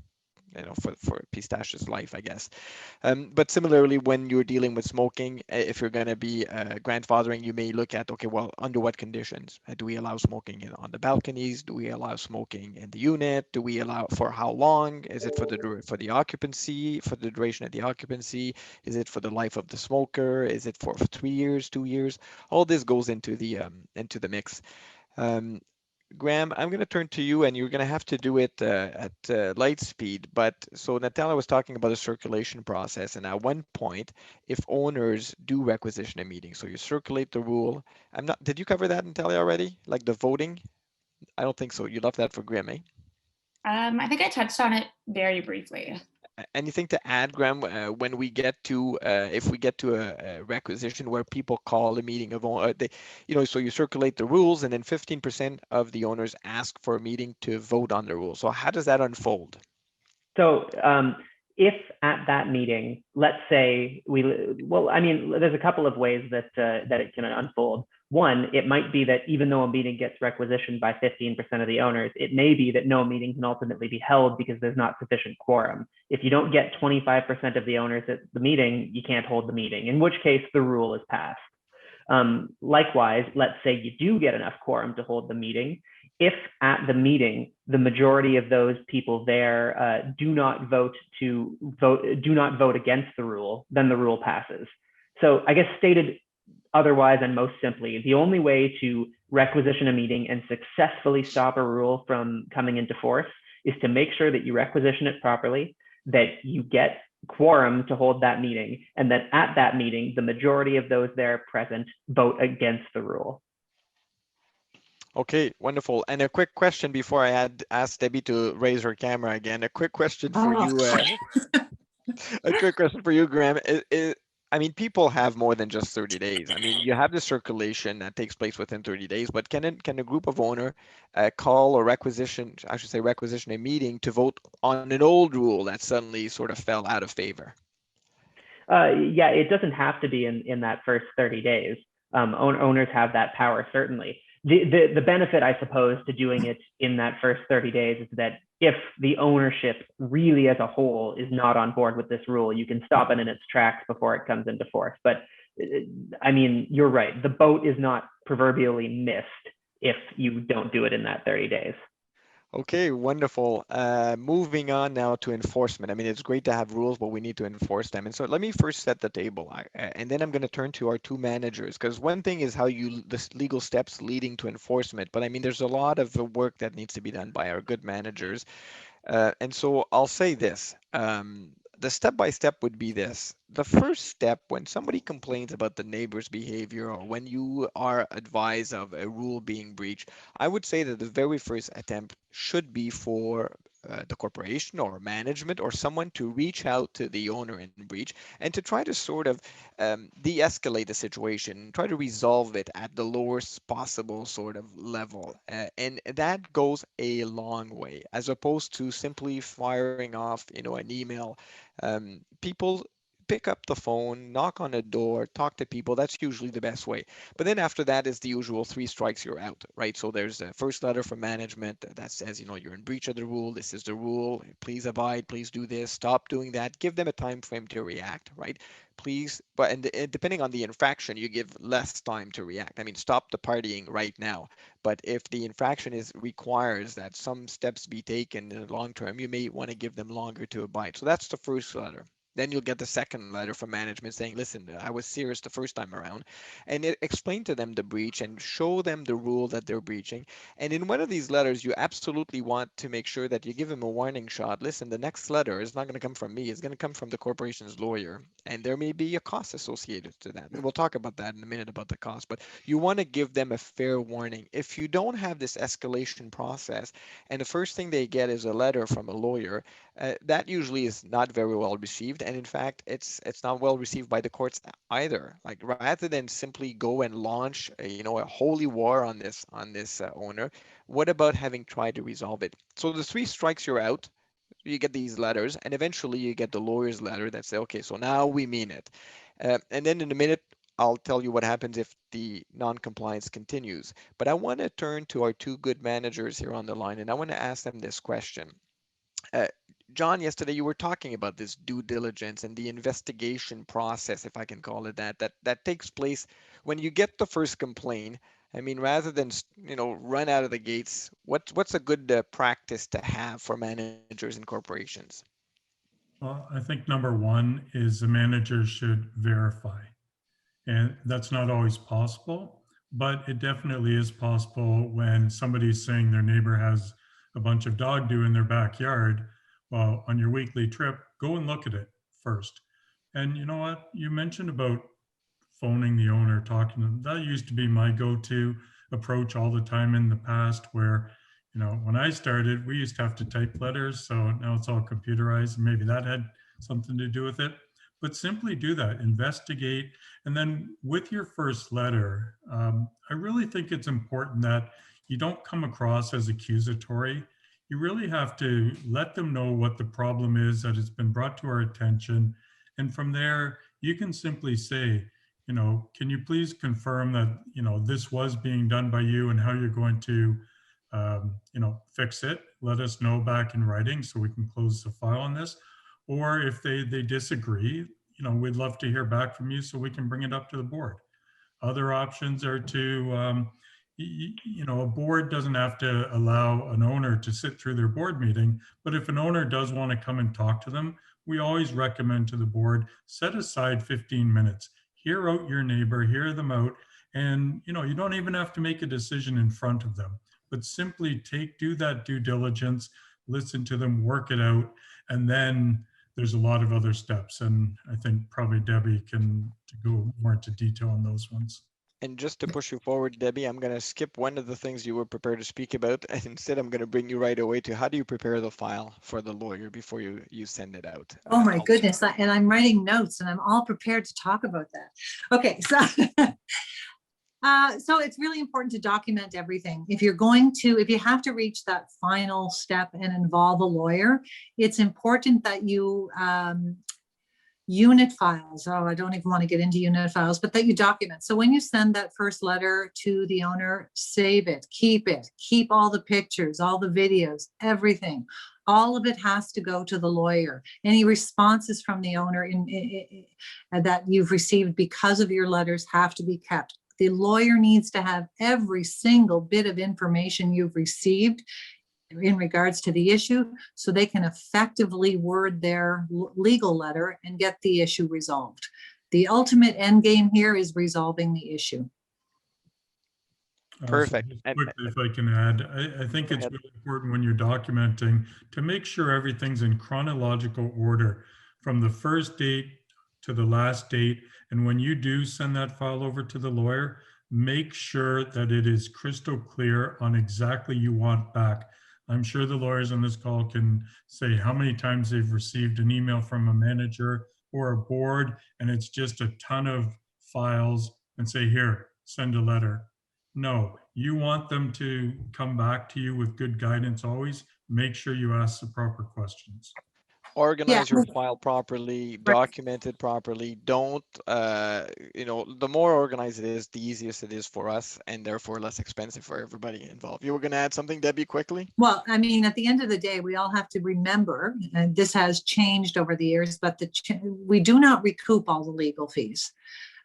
for Pistache's life, I guess. But similarly, when you're dealing with smoking, if you're going to be grandfathering, you may look at, okay, well, under what conditions? Do we allow smoking on the balconies? Do we allow smoking in the unit? Do we allow for how long? Is it for the occupancy, for the duration of the occupancy? Is it for the life of the smoker? Is it for 3 years, 2 years? All this goes into the mix. Um, Graham, I'm going to turn to you, and you're going to have to do it at light speed. But so Natalia was talking about a circulation process, and at one point, if owners do requisition a meeting, so you circulate the rule. I'm not. Did you cover that, Natalia, already? Like the voting? I don't think so. You left that for Graham, eh? I think I touched on it very briefly. Anything to add, Graham, when we get to if we get to a requisition where people call a meeting of so you circulate the rules, and then 15% of the owners ask for a meeting to vote on the rules. So how does that unfold? So if at that meeting, let's say there's a couple of ways that it can unfold. One, it might be that even though a meeting gets requisitioned by 15% of the owners, it may be that no meeting can ultimately be held because there's not sufficient quorum. If you don't get 25% of the owners at the meeting, you can't hold the meeting, in which case the rule is passed. Likewise, let's say you do get enough quorum to hold the meeting. If at the meeting, the majority of those people there do not vote against the rule, then the rule passes. So I guess stated otherwise and most simply, the only way to requisition a meeting and successfully stop a rule from coming into force is to make sure that you requisition it properly, that you get quorum to hold that meeting, and that at that meeting, the majority of those there present vote against the rule. Okay, wonderful. And a quick question before I ask Debbie to raise her camera again. A quick question for you. A quick question for you, Graham. I mean, people have more than just 30 days. I mean, you have the circulation that takes place within 30 days, but can a group of owner call or requisition a meeting to vote on an old rule that suddenly sort of fell out of favor? Yeah, it doesn't have to be in that first 30 days. Owners have that power, certainly. The benefit, I suppose, to doing it in that first 30 days is that if the ownership really as a whole is not on board with this rule, you can stop it in its tracks before it comes into force. But I mean, you're right. The boat is not proverbially missed if you don't do it in that 30 days. Okay, wonderful. Moving on now to enforcement. I mean, it's great to have rules, but we need to enforce them. And so let me first set the table, and then I'm going to turn to our two managers, because one thing is the legal steps leading to enforcement, but I mean, there's a lot of work that needs to be done by our good managers. And so I'll say this. The step-by-step would be this. The first step, when somebody complains about the neighbor's behavior or when you are advised of a rule being breached, I would say that the very first attempt should be for the corporation or management or someone to reach out to the owner in breach and to try to sort of de-escalate the situation, try to resolve it at the lowest possible sort of level. And that goes a long way, as opposed to simply firing off, an email. People pick up the phone, knock on a door, talk to people. That's usually the best way. But then after that is the usual 3 strikes, you're out, right? So there's a first letter from management that says, you're in breach of the rule. This is the rule. Please abide. Please do this. Stop doing that. Give them a time frame to react, right? Please, and depending on the infraction, you give less time to react. I mean, stop the partying right now. But if the infraction requires that some steps be taken in the long term, you may want to give them longer to abide. So that's the first letter. Then you'll get the second letter from management saying, listen, I was serious the first time around, and explain to them the breach and show them the rule that they're breaching. And in one of these letters, you absolutely want to make sure that you give them a warning shot. Listen, the next letter is not going to come from me. It's going to come from the corporation's lawyer, and there may be a cost associated to that. And we'll talk about that in a minute about the cost, but you want to give them a fair warning. If you don't have this escalation process, and the first thing they get is a letter from a lawyer, that usually is not very well received, and in fact, it's not well received by the courts either. Like, rather than simply go and launch a holy war on this owner, what about having tried to resolve it? So the 3 strikes, you're out. You get these letters, and eventually you get the lawyer's letter that say, okay, so now we mean it. And then in a minute, I'll tell you what happens if the non-compliance continues. But I want to turn to our two good managers here on the line, and I want to ask them this question. John, yesterday you were talking about this due diligence and the investigation process, if I can call it that, that takes place when you get the first complaint. I mean, rather than, run out of the gates, what's a good practice to have for managers and corporations? Well, I think number one is the manager should verify. And that's not always possible, but it definitely is possible when somebody's saying their neighbor has a bunch of dog do in their backyard. Well, on your weekly trip, go and look at it first. And you know what? You mentioned about phoning the owner, talking to them. That used to be my go-to approach all the time in the past, where, when I started, we used to have to type letters. So now it's all computerized. Maybe that had something to do with it. But simply do that, investigate. And then with your first letter, I really think it's important that you don't come across as accusatory. You really have to let them know what the problem is, that it's been brought to our attention. And from there, you can simply say, can you please confirm that, this was being done by you and how you're going to, fix it? Let us know back in writing so we can close the file on this. Or if they disagree, we'd love to hear back from you so we can bring it up to the board. Other options are to, a board doesn't have to allow an owner to sit through their board meeting, but if an owner does want to come and talk to them, we always recommend to the board, set aside 15 minutes, hear out your neighbor, hear them out, and you don't even have to make a decision in front of them, but simply do that due diligence, listen to them, work it out, and then there's a lot of other steps. And I think probably Debbie can go more into detail on those ones. And just to push you forward, Debbie, I'm going to skip one of the things you were prepared to speak about. And instead, I'm going to bring you right away to how do you prepare the file for the lawyer before you send it out? Oh my goodness. And I'm writing notes and I'm all prepared to talk about that. Okay. So, so it's really important to document everything. If you have to reach that final step and involve a lawyer, it's important that you, unit files. Oh, I don't even want to get into unit files, but that you document. So when you send that first letter to the owner, save it, keep all the pictures, all the videos, everything. All of it has to go to the lawyer. Any responses from the owner that you've received because of your letters have to be kept. The lawyer needs to have every single bit of information you've received in regards to the issue, so they can effectively word their legal letter and get the issue resolved. The ultimate end game here is resolving the issue. Perfect. So quickly, if I can add, I think it's really important when you're documenting to make sure everything's in chronological order from the first date to the last date. And when you do send that file over to the lawyer, make sure that it is crystal clear on exactly you want back. I'm sure the lawyers on this call can say how many times they've received an email from a manager or a board, and it's just a ton of files, and say, here, send a letter. No, you want them to come back to you with good guidance always. Make sure you ask the proper questions. Organize your file properly, document it properly. Don't, the more organized it is, the easiest it is for us, and therefore less expensive for everybody involved. You were going to add something, Debbie, quickly? Well, I mean, at the end of the day, we all have to remember, and this has changed over the years, but we do not recoup all the legal fees.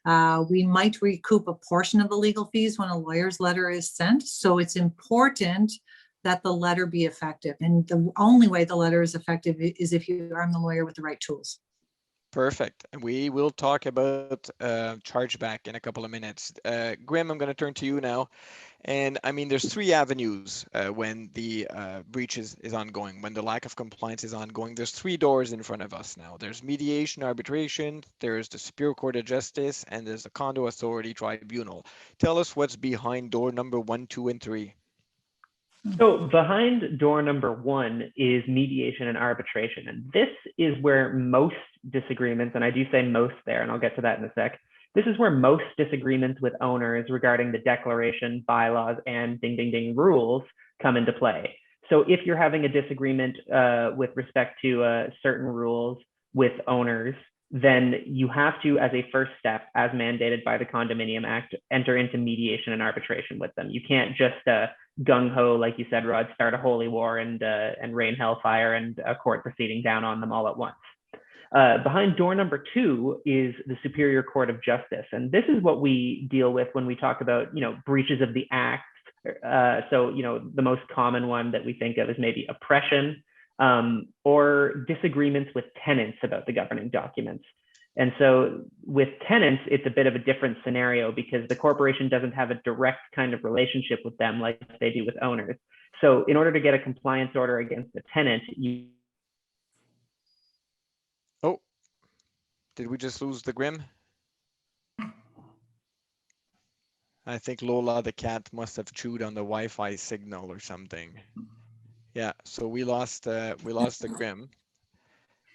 We might recoup a portion of the legal fees when a lawyer's letter is sent. So it's important that the letter be effective. And the only way the letter is effective is if you arm the lawyer with the right tools. Perfect. And we will talk about chargeback in a couple of minutes. Grim, I'm going to turn to you now. And I mean, there's three avenues when the breach is ongoing, when the lack of compliance is ongoing. There's three doors in front of us now. There's mediation, arbitration, there's the Superior Court of Justice, and there's the Condo Authority Tribunal. Tell us what's behind door number 1, 2, and 3. So behind door number 1 is mediation and arbitration. And this is where most disagreements, and I do say most there, and I'll get to that in a sec. This is where most disagreements with owners regarding the declaration, bylaws, and ding, ding, ding rules come into play. So if you're having a disagreement with respect to certain rules with owners, then you have to, as a first step, as mandated by the Condominium Act, enter into mediation and arbitration with them. You can't just gung-ho, like you said, Rod, start a holy war and rain hellfire and a court proceeding down on them all at once. Behind door number 2 is the Superior Court of Justice. And this is what we deal with when we talk about, breaches of the act. So, the most common one that we think of is maybe oppression, or disagreements with tenants about the governing documents. And so with tenants, it's a bit of a different scenario because the corporation doesn't have a direct kind of relationship with them like they do with owners. So in order to get a compliance order against a tenant, Oh, did we just lose the Grim? I think Lola the cat must have chewed on the Wi-Fi signal or something. Yeah, so we lost the Grim.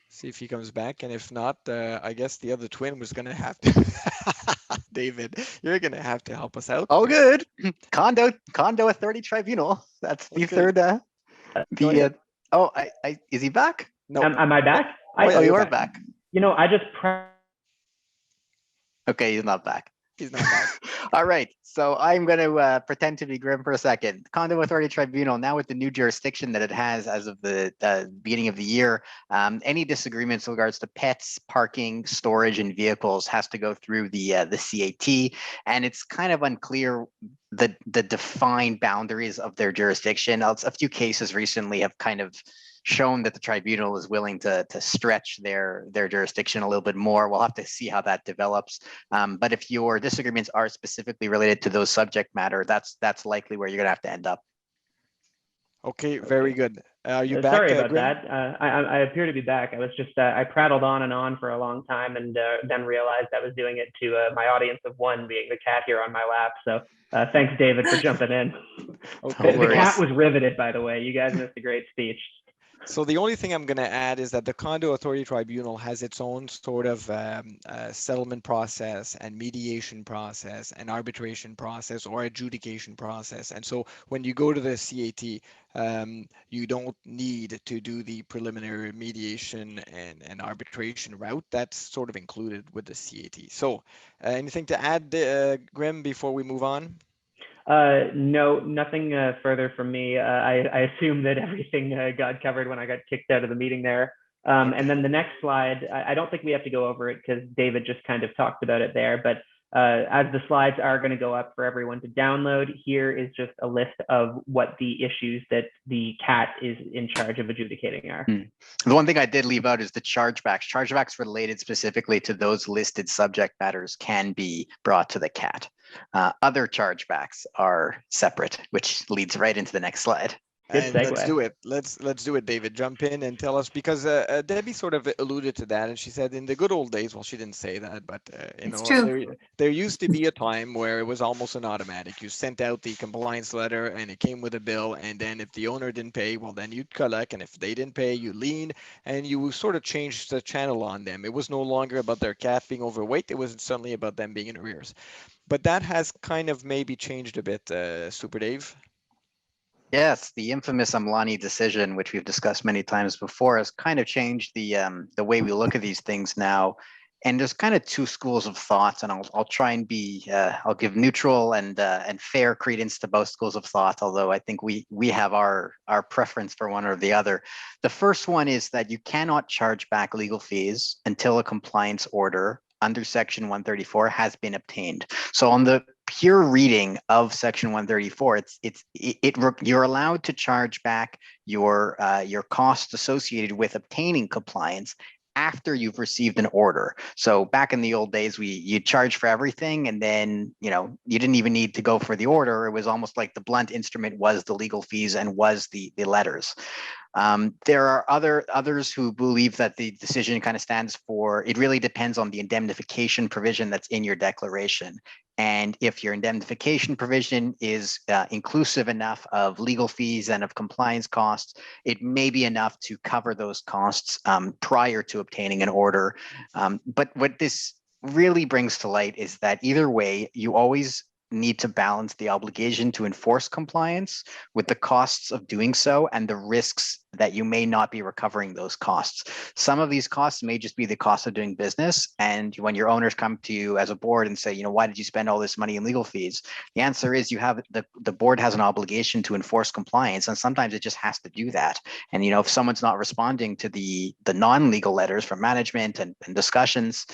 See if he comes back, and if not, I guess the other twin was gonna have to. David, you're gonna have to help us out. Oh, good. Condo Authority Tribunal. That's the Okay. third. Go ahead. Is he back? No. am I back? Oh, yeah, you you're are back. I just Okay, he's not back. He's not back. All right, so I'm going to pretend to be Grim for a second. Condo Authority Tribunal, now with the new jurisdiction that it has as of the beginning of the year, any disagreements in regards to pets, parking, storage, and vehicles has to go through the CAT, and it's kind of unclear the defined boundaries of their jurisdiction. A few cases recently have kind of shown that the tribunal is willing to stretch their jurisdiction a little bit more. We'll have to see how that develops. But if your disagreements are specifically related to those subject matter, that's likely where you're going to have to end up. Okay, very good. Are you back? Sorry about Grim? that. I appear to be back. I was just I prattled on and on for a long time, and then realized I was doing it to my audience of one, being the cat here on my lap. So thanks, David, for jumping in. Okay. The cat was riveted, by the way. You guys missed a great speech. So the only thing I'm going to add is that the Condo Authority Tribunal has its own sort of settlement process and mediation process and arbitration process or adjudication process. And so when you go to the CAT, you don't need to do the preliminary mediation and arbitration route. That's sort of included with the CAT. So anything to add, Grim, before we move on? No, nothing further from me. I assume that everything got covered when I got kicked out of the meeting there. And then the next slide, I don't think we have to go over it because David just kind of talked about it there. But as the slides are going to go up for everyone to download, here is just a list of what the issues that the CAT is in charge of adjudicating are. The one thing I did leave out is the chargebacks. Chargebacks related specifically to those listed subject matters can be brought to the CAT. Other chargebacks are separate, which leads right into the next slide. And let's do it. Let's do it, David. Jump in and tell us, because Debbie sort of alluded to that, and she said in the good old days, well, she didn't say that, but there used to be a time where it was almost an automatic. You sent out the compliance letter and it came with a bill, and then if the owner didn't pay, well, then you'd collect, and if they didn't pay, you lien, and you sort of changed the channel on them. It was no longer about their cat being overweight. It was suddenly about them being in arrears. But that has kind of maybe changed a bit, Super Dave. Yes, the infamous Amlani decision, which we've discussed many times before, has kind of changed the way we look at these things now. And there's kind of two schools of thought, and I'll try and be I'll give neutral and fair credence to both schools of thought. Although I think we have our preference for one or the other. The first one is that you cannot charge back legal fees until a compliance order under Section 134 has been obtained. So on the pure reading of Section 134, you're allowed to charge back your costs associated with obtaining compliance after you've received an order. So back in the old days, you charge for everything, and then you didn't even need to go for the order. It was almost like the blunt instrument was the legal fees and was the letters. There are others who believe that the decision kind of stands for, it really depends on the indemnification provision that's in your declaration. And if your indemnification provision is inclusive enough of legal fees and of compliance costs, it may be enough to cover those costs prior to obtaining an order. But what this really brings to light is that either way, you always need to balance the obligation to enforce compliance with the costs of doing so and the risks that you may not be recovering those costs. Some of these costs may just be the cost of doing business. And when your owners come to you as a board and say, you know, why did you spend all this money in legal fees? The answer is you have the board has an obligation to enforce compliance. And sometimes it just has to do that. And, you know, if someone's not responding to the non-legal letters from management and discussions,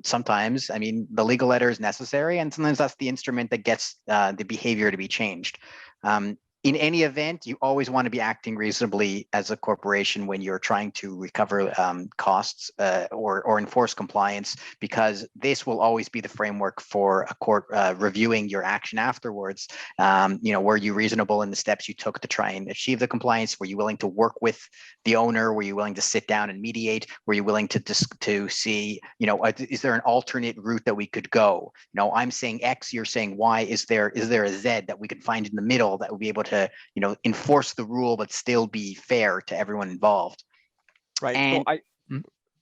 sometimes, I mean, the legal letter is necessary. And sometimes that's the instrument that gets the behavior to be changed. In any event, you always want to be acting reasonably as a corporation when you're trying to recover costs or enforce compliance, because this will always be the framework for a court reviewing your action afterwards. You know, were you reasonable in the steps you took to try and achieve the compliance? Were you willing to work with the owner? Were you willing to sit down and mediate? Were you willing to see, you know, is there an alternate route that we could go? You know, I'm saying X, you're saying Y. Is there a Z that we could find in the middle that would be able to, you know, enforce the rule but still be fair to everyone involved? Right. And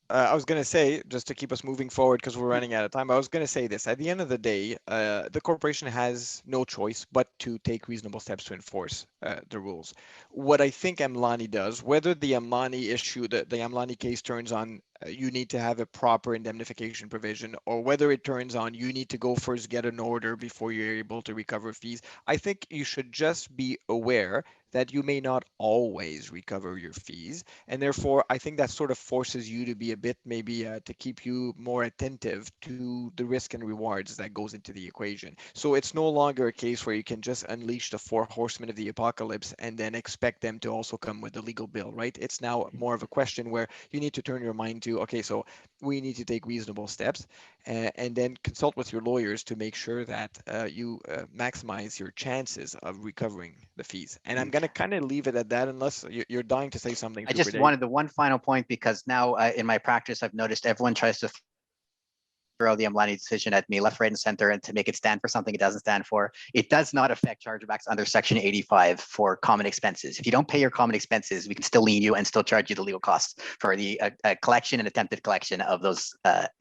I was going to say, just to keep us moving forward because we're running out of time, I was going to say this. At the end of the day, the corporation has no choice but to take reasonable steps to enforce the rules. What I think Amlani does, whether the Amlani issue, the Amlani case turns on you need to have a proper indemnification provision, or whether it turns on you need to go first get an order before you're able to recover fees, I think you should just be aware that you may not always recover your fees. And therefore, I think that sort of forces you to be a bit maybe to keep you more attentive to the risk and rewards that goes into the equation. So it's no longer a case where you can just unleash the 4 horsemen of the apocalypse and then expect them to also come with a legal bill, right? It's now more of a question where you need to turn your mind to, okay, so we need to take reasonable steps and then consult with your lawyers to make sure that you maximize your chances of recovering the fees. And I'm going to kind of leave it at that unless you're dying to say something. I just wanted the one final point, because now in my practice, I've noticed everyone tries to throw the Amlani decision at me left, right, and center, and to make it stand for something it doesn't stand for. It does not affect chargebacks under Section 85 for common expenses. If you don't pay your common expenses, we can still lien you and still charge you the legal costs for the collection and attempted collection of those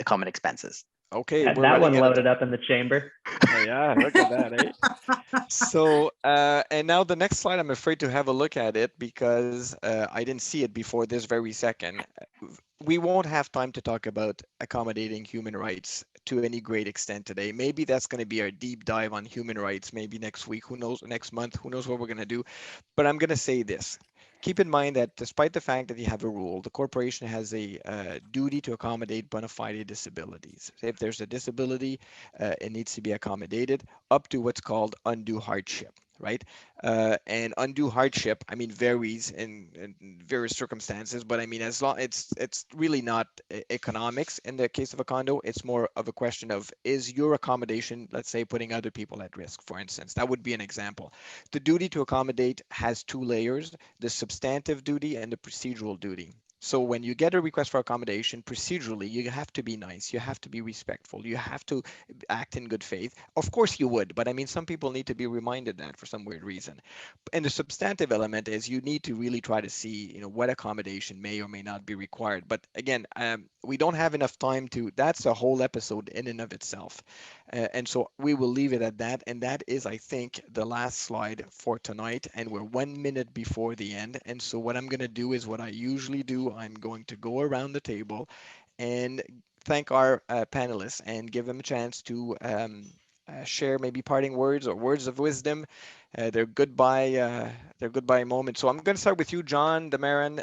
common expenses. Okay, that one loaded up in the chamber. Oh, yeah, look at that, eh? So, and now the next slide, I'm afraid to have a look at it because I didn't see it before this very second. We won't have time to talk about accommodating human rights to any great extent today. Maybe that's going to be our deep dive on human rights, maybe next week, who knows, next month, who knows what we're going to do. But I'm going to say this. Keep in mind that despite the fact that you have a rule, the corporation has a duty to accommodate bona fide disabilities. So if there's a disability, it needs to be accommodated up to what's called undue hardship, right? And undue hardship, I mean, varies in various circumstances, but I mean, as long it's really not economics in the case of a condo. It's more of a question of, is your accommodation, let's say, putting other people at risk, for instance? That would be an example. The duty to accommodate has 2 layers, the substantive duty and the procedural duty. So when you get a request for accommodation, procedurally, you have to be nice, you have to be respectful, you have to act in good faith. Of course you would, but I mean, some people need to be reminded that for some weird reason. And the substantive element is you need to really try to see, you know, what accommodation may or may not be required. But again, we don't have enough time to, that's a whole episode in and of itself. And so we will leave it at that. And that is, I think, the last slide for tonight. And we're 1 minute before the end. And so what I'm going to do is what I usually do. I'm going to go around the table and thank our panelists and give them a chance to share maybe parting words or words of wisdom, their goodbye moment. So I'm going to start with you, John Demaran,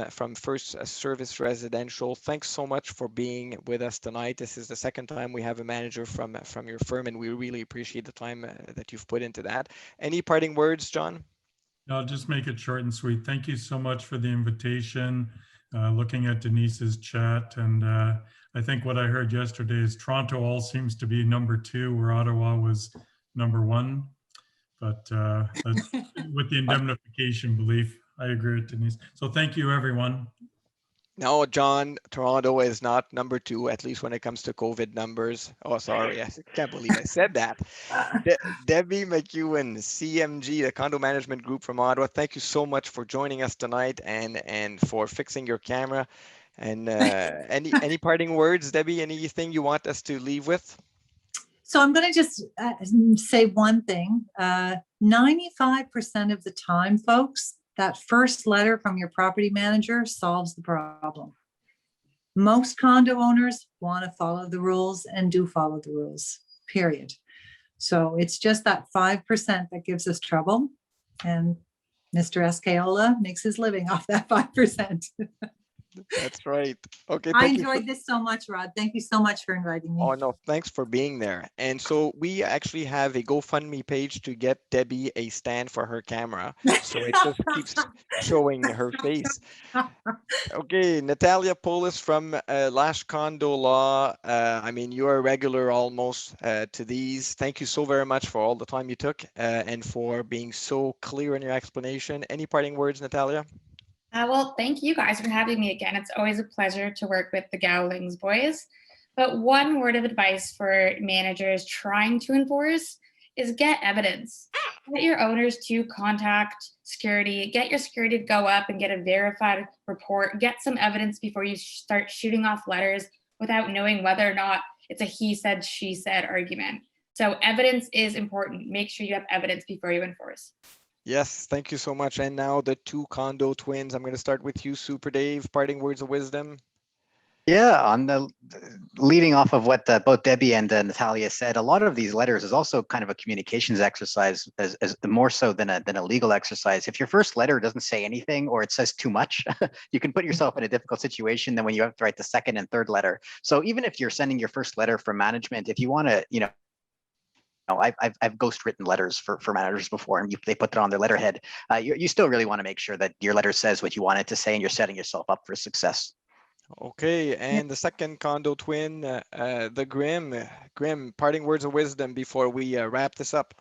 from First Service Residential. Thanks so much for being with us tonight. This is the second time we have a manager from your firm, and we really appreciate the time that you've put into that. Any parting words, John? I'll just make it short and sweet. Thank you so much for the invitation. Looking at Denise's chat, and I think what I heard yesterday is Toronto all seems to be number 2, where Ottawa was number 1. But with the indemnification belief, I agree with Denise. So thank you, everyone. No, John, Toronto is not number 2, at least when it comes to COVID numbers. Oh, sorry, I can't believe I said that. Debbie McEwen, CMG, the Condo Management Group from Ottawa. Thank you so much for joining us tonight and for fixing your camera. And any parting words, Debbie? Anything you want us to leave with? So I'm going to just say one thing. 95% of the time, folks, that first letter from your property manager solves the problem. Most condo owners want to follow the rules and do follow the rules, period. So it's just that 5% that gives us trouble. And Mr. Escaola makes his living off that 5%. That's right. Okay, I thank you. enjoyed this so much, Rod. Thank you so much for inviting me. Oh, no, thanks for being there. And so we actually have a GoFundMe page to get Debbie a stand for her camera. So it just keeps showing her face. Okay, Natalia Polis from Lash Condo Law. I mean, you're a regular almost to these. Thank you so very much for all the time you took and for being so clear in your explanation. Any parting words, Natalia? Well, thank you guys for having me again. It's always a pleasure to work with the Gowlings boys. But one word of advice for managers trying to enforce is get evidence. Get your owners to contact security, get your security to go up and get a verified report, get some evidence before you start shooting off letters without knowing whether or not it's a he said, she said argument. So evidence is important. Make sure you have evidence before you enforce. Yes, thank you so much. And now the two condo twins. I'm going to start with you, Super Dave. Parting words of wisdom. Yeah, on the leading off of what both Debbie and Natalia said, a lot of these letters is also kind of a communications exercise, as more so than a legal exercise. If your first letter doesn't say anything or it says too much, you can put yourself in a difficult situation than when you have to write the second and third letter. So even if you're sending your first letter from management, if you want to, I've ghostwritten letters for managers before, and they put that on their letterhead. You still really want to make sure that your letter says what you want it to say, and you're setting yourself up for success. Okay, and the second condo twin, the Grim, parting words of wisdom before we wrap this up.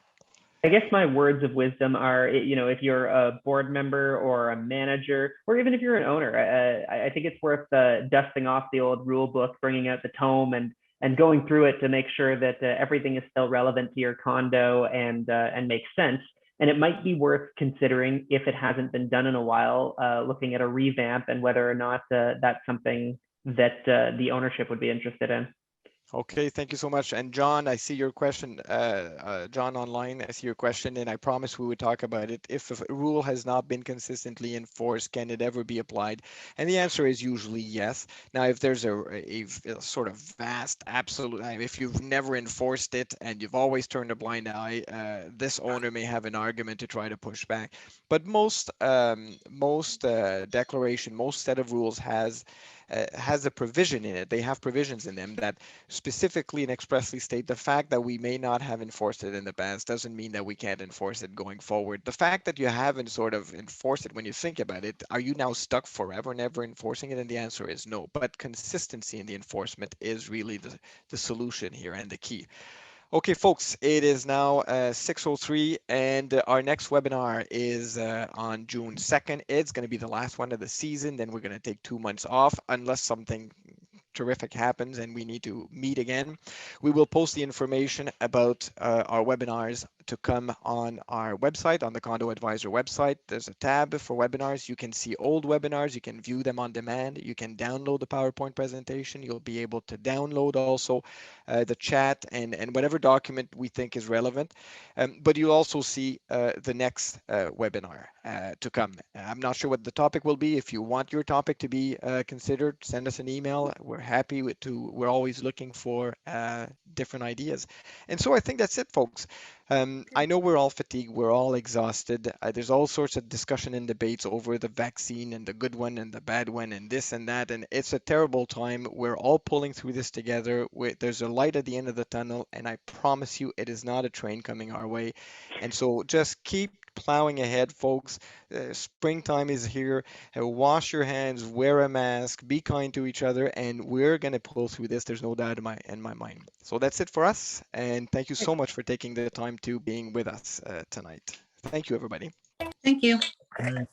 I guess my words of wisdom are, if you're a board member or a manager, or even if you're an owner, I think it's worth dusting off the old rule book, bringing out the tome, and going through it to make sure that everything is still relevant to your condo and makes sense. And it might be worth considering, if it hasn't been done in a while, looking at a revamp and whether or not that's something that the ownership would be interested in. Okay, thank you so much. And John, I see your question, John online, I see your question, and I promised we would talk about it. If a rule has not been consistently enforced, can it ever be applied? And the answer is usually yes. Now, if there's a sort of vast, absolute, if you've never enforced it and you've always turned a blind eye, this owner may have an argument to try to push back. But most declaration, most set of rules has a provision in it. They have provisions in them that specifically and expressly state the fact that we may not have enforced it in the past doesn't mean that we can't enforce it going forward. The fact that you haven't sort of enforced it, when you think about it, are you now stuck forever, never enforcing it? And the answer is no. But consistency in the enforcement is really the solution here and the key. Okay, folks, it is now 6:03, and our next webinar is on June 2nd. It's going to be the last one of the season. Then we're going to take 2 months off unless something terrific happens and we need to meet again. We will post the information about our webinars to come on our website, on the Condo Adviser website. There's a tab for webinars. You can see old webinars. You can view them on demand. You can download the PowerPoint presentation. You'll be able to download also the chat and whatever document we think is relevant. But you'll also see the next webinar to come. I'm not sure what the topic will be. If you want your topic to be considered, send us an email. We're always looking for different ideas. And so I think that's it, folks. I know we're all fatigued, we're all exhausted. There's all sorts of discussion and debates over the vaccine and the good one and the bad one and this and that. And it's a terrible time. We're all pulling through this together. There's a light at the end of the tunnel, and I promise you it is not a train coming our way. And so just keep plowing ahead, folks. Springtime is here. Wash your hands, wear a mask, be kind to each other, and we're going to pull through this. There's no doubt in my mind. So that's it for us. And thank you so much for taking the time to being with us tonight. Thank you, everybody. Thank you. Thanks.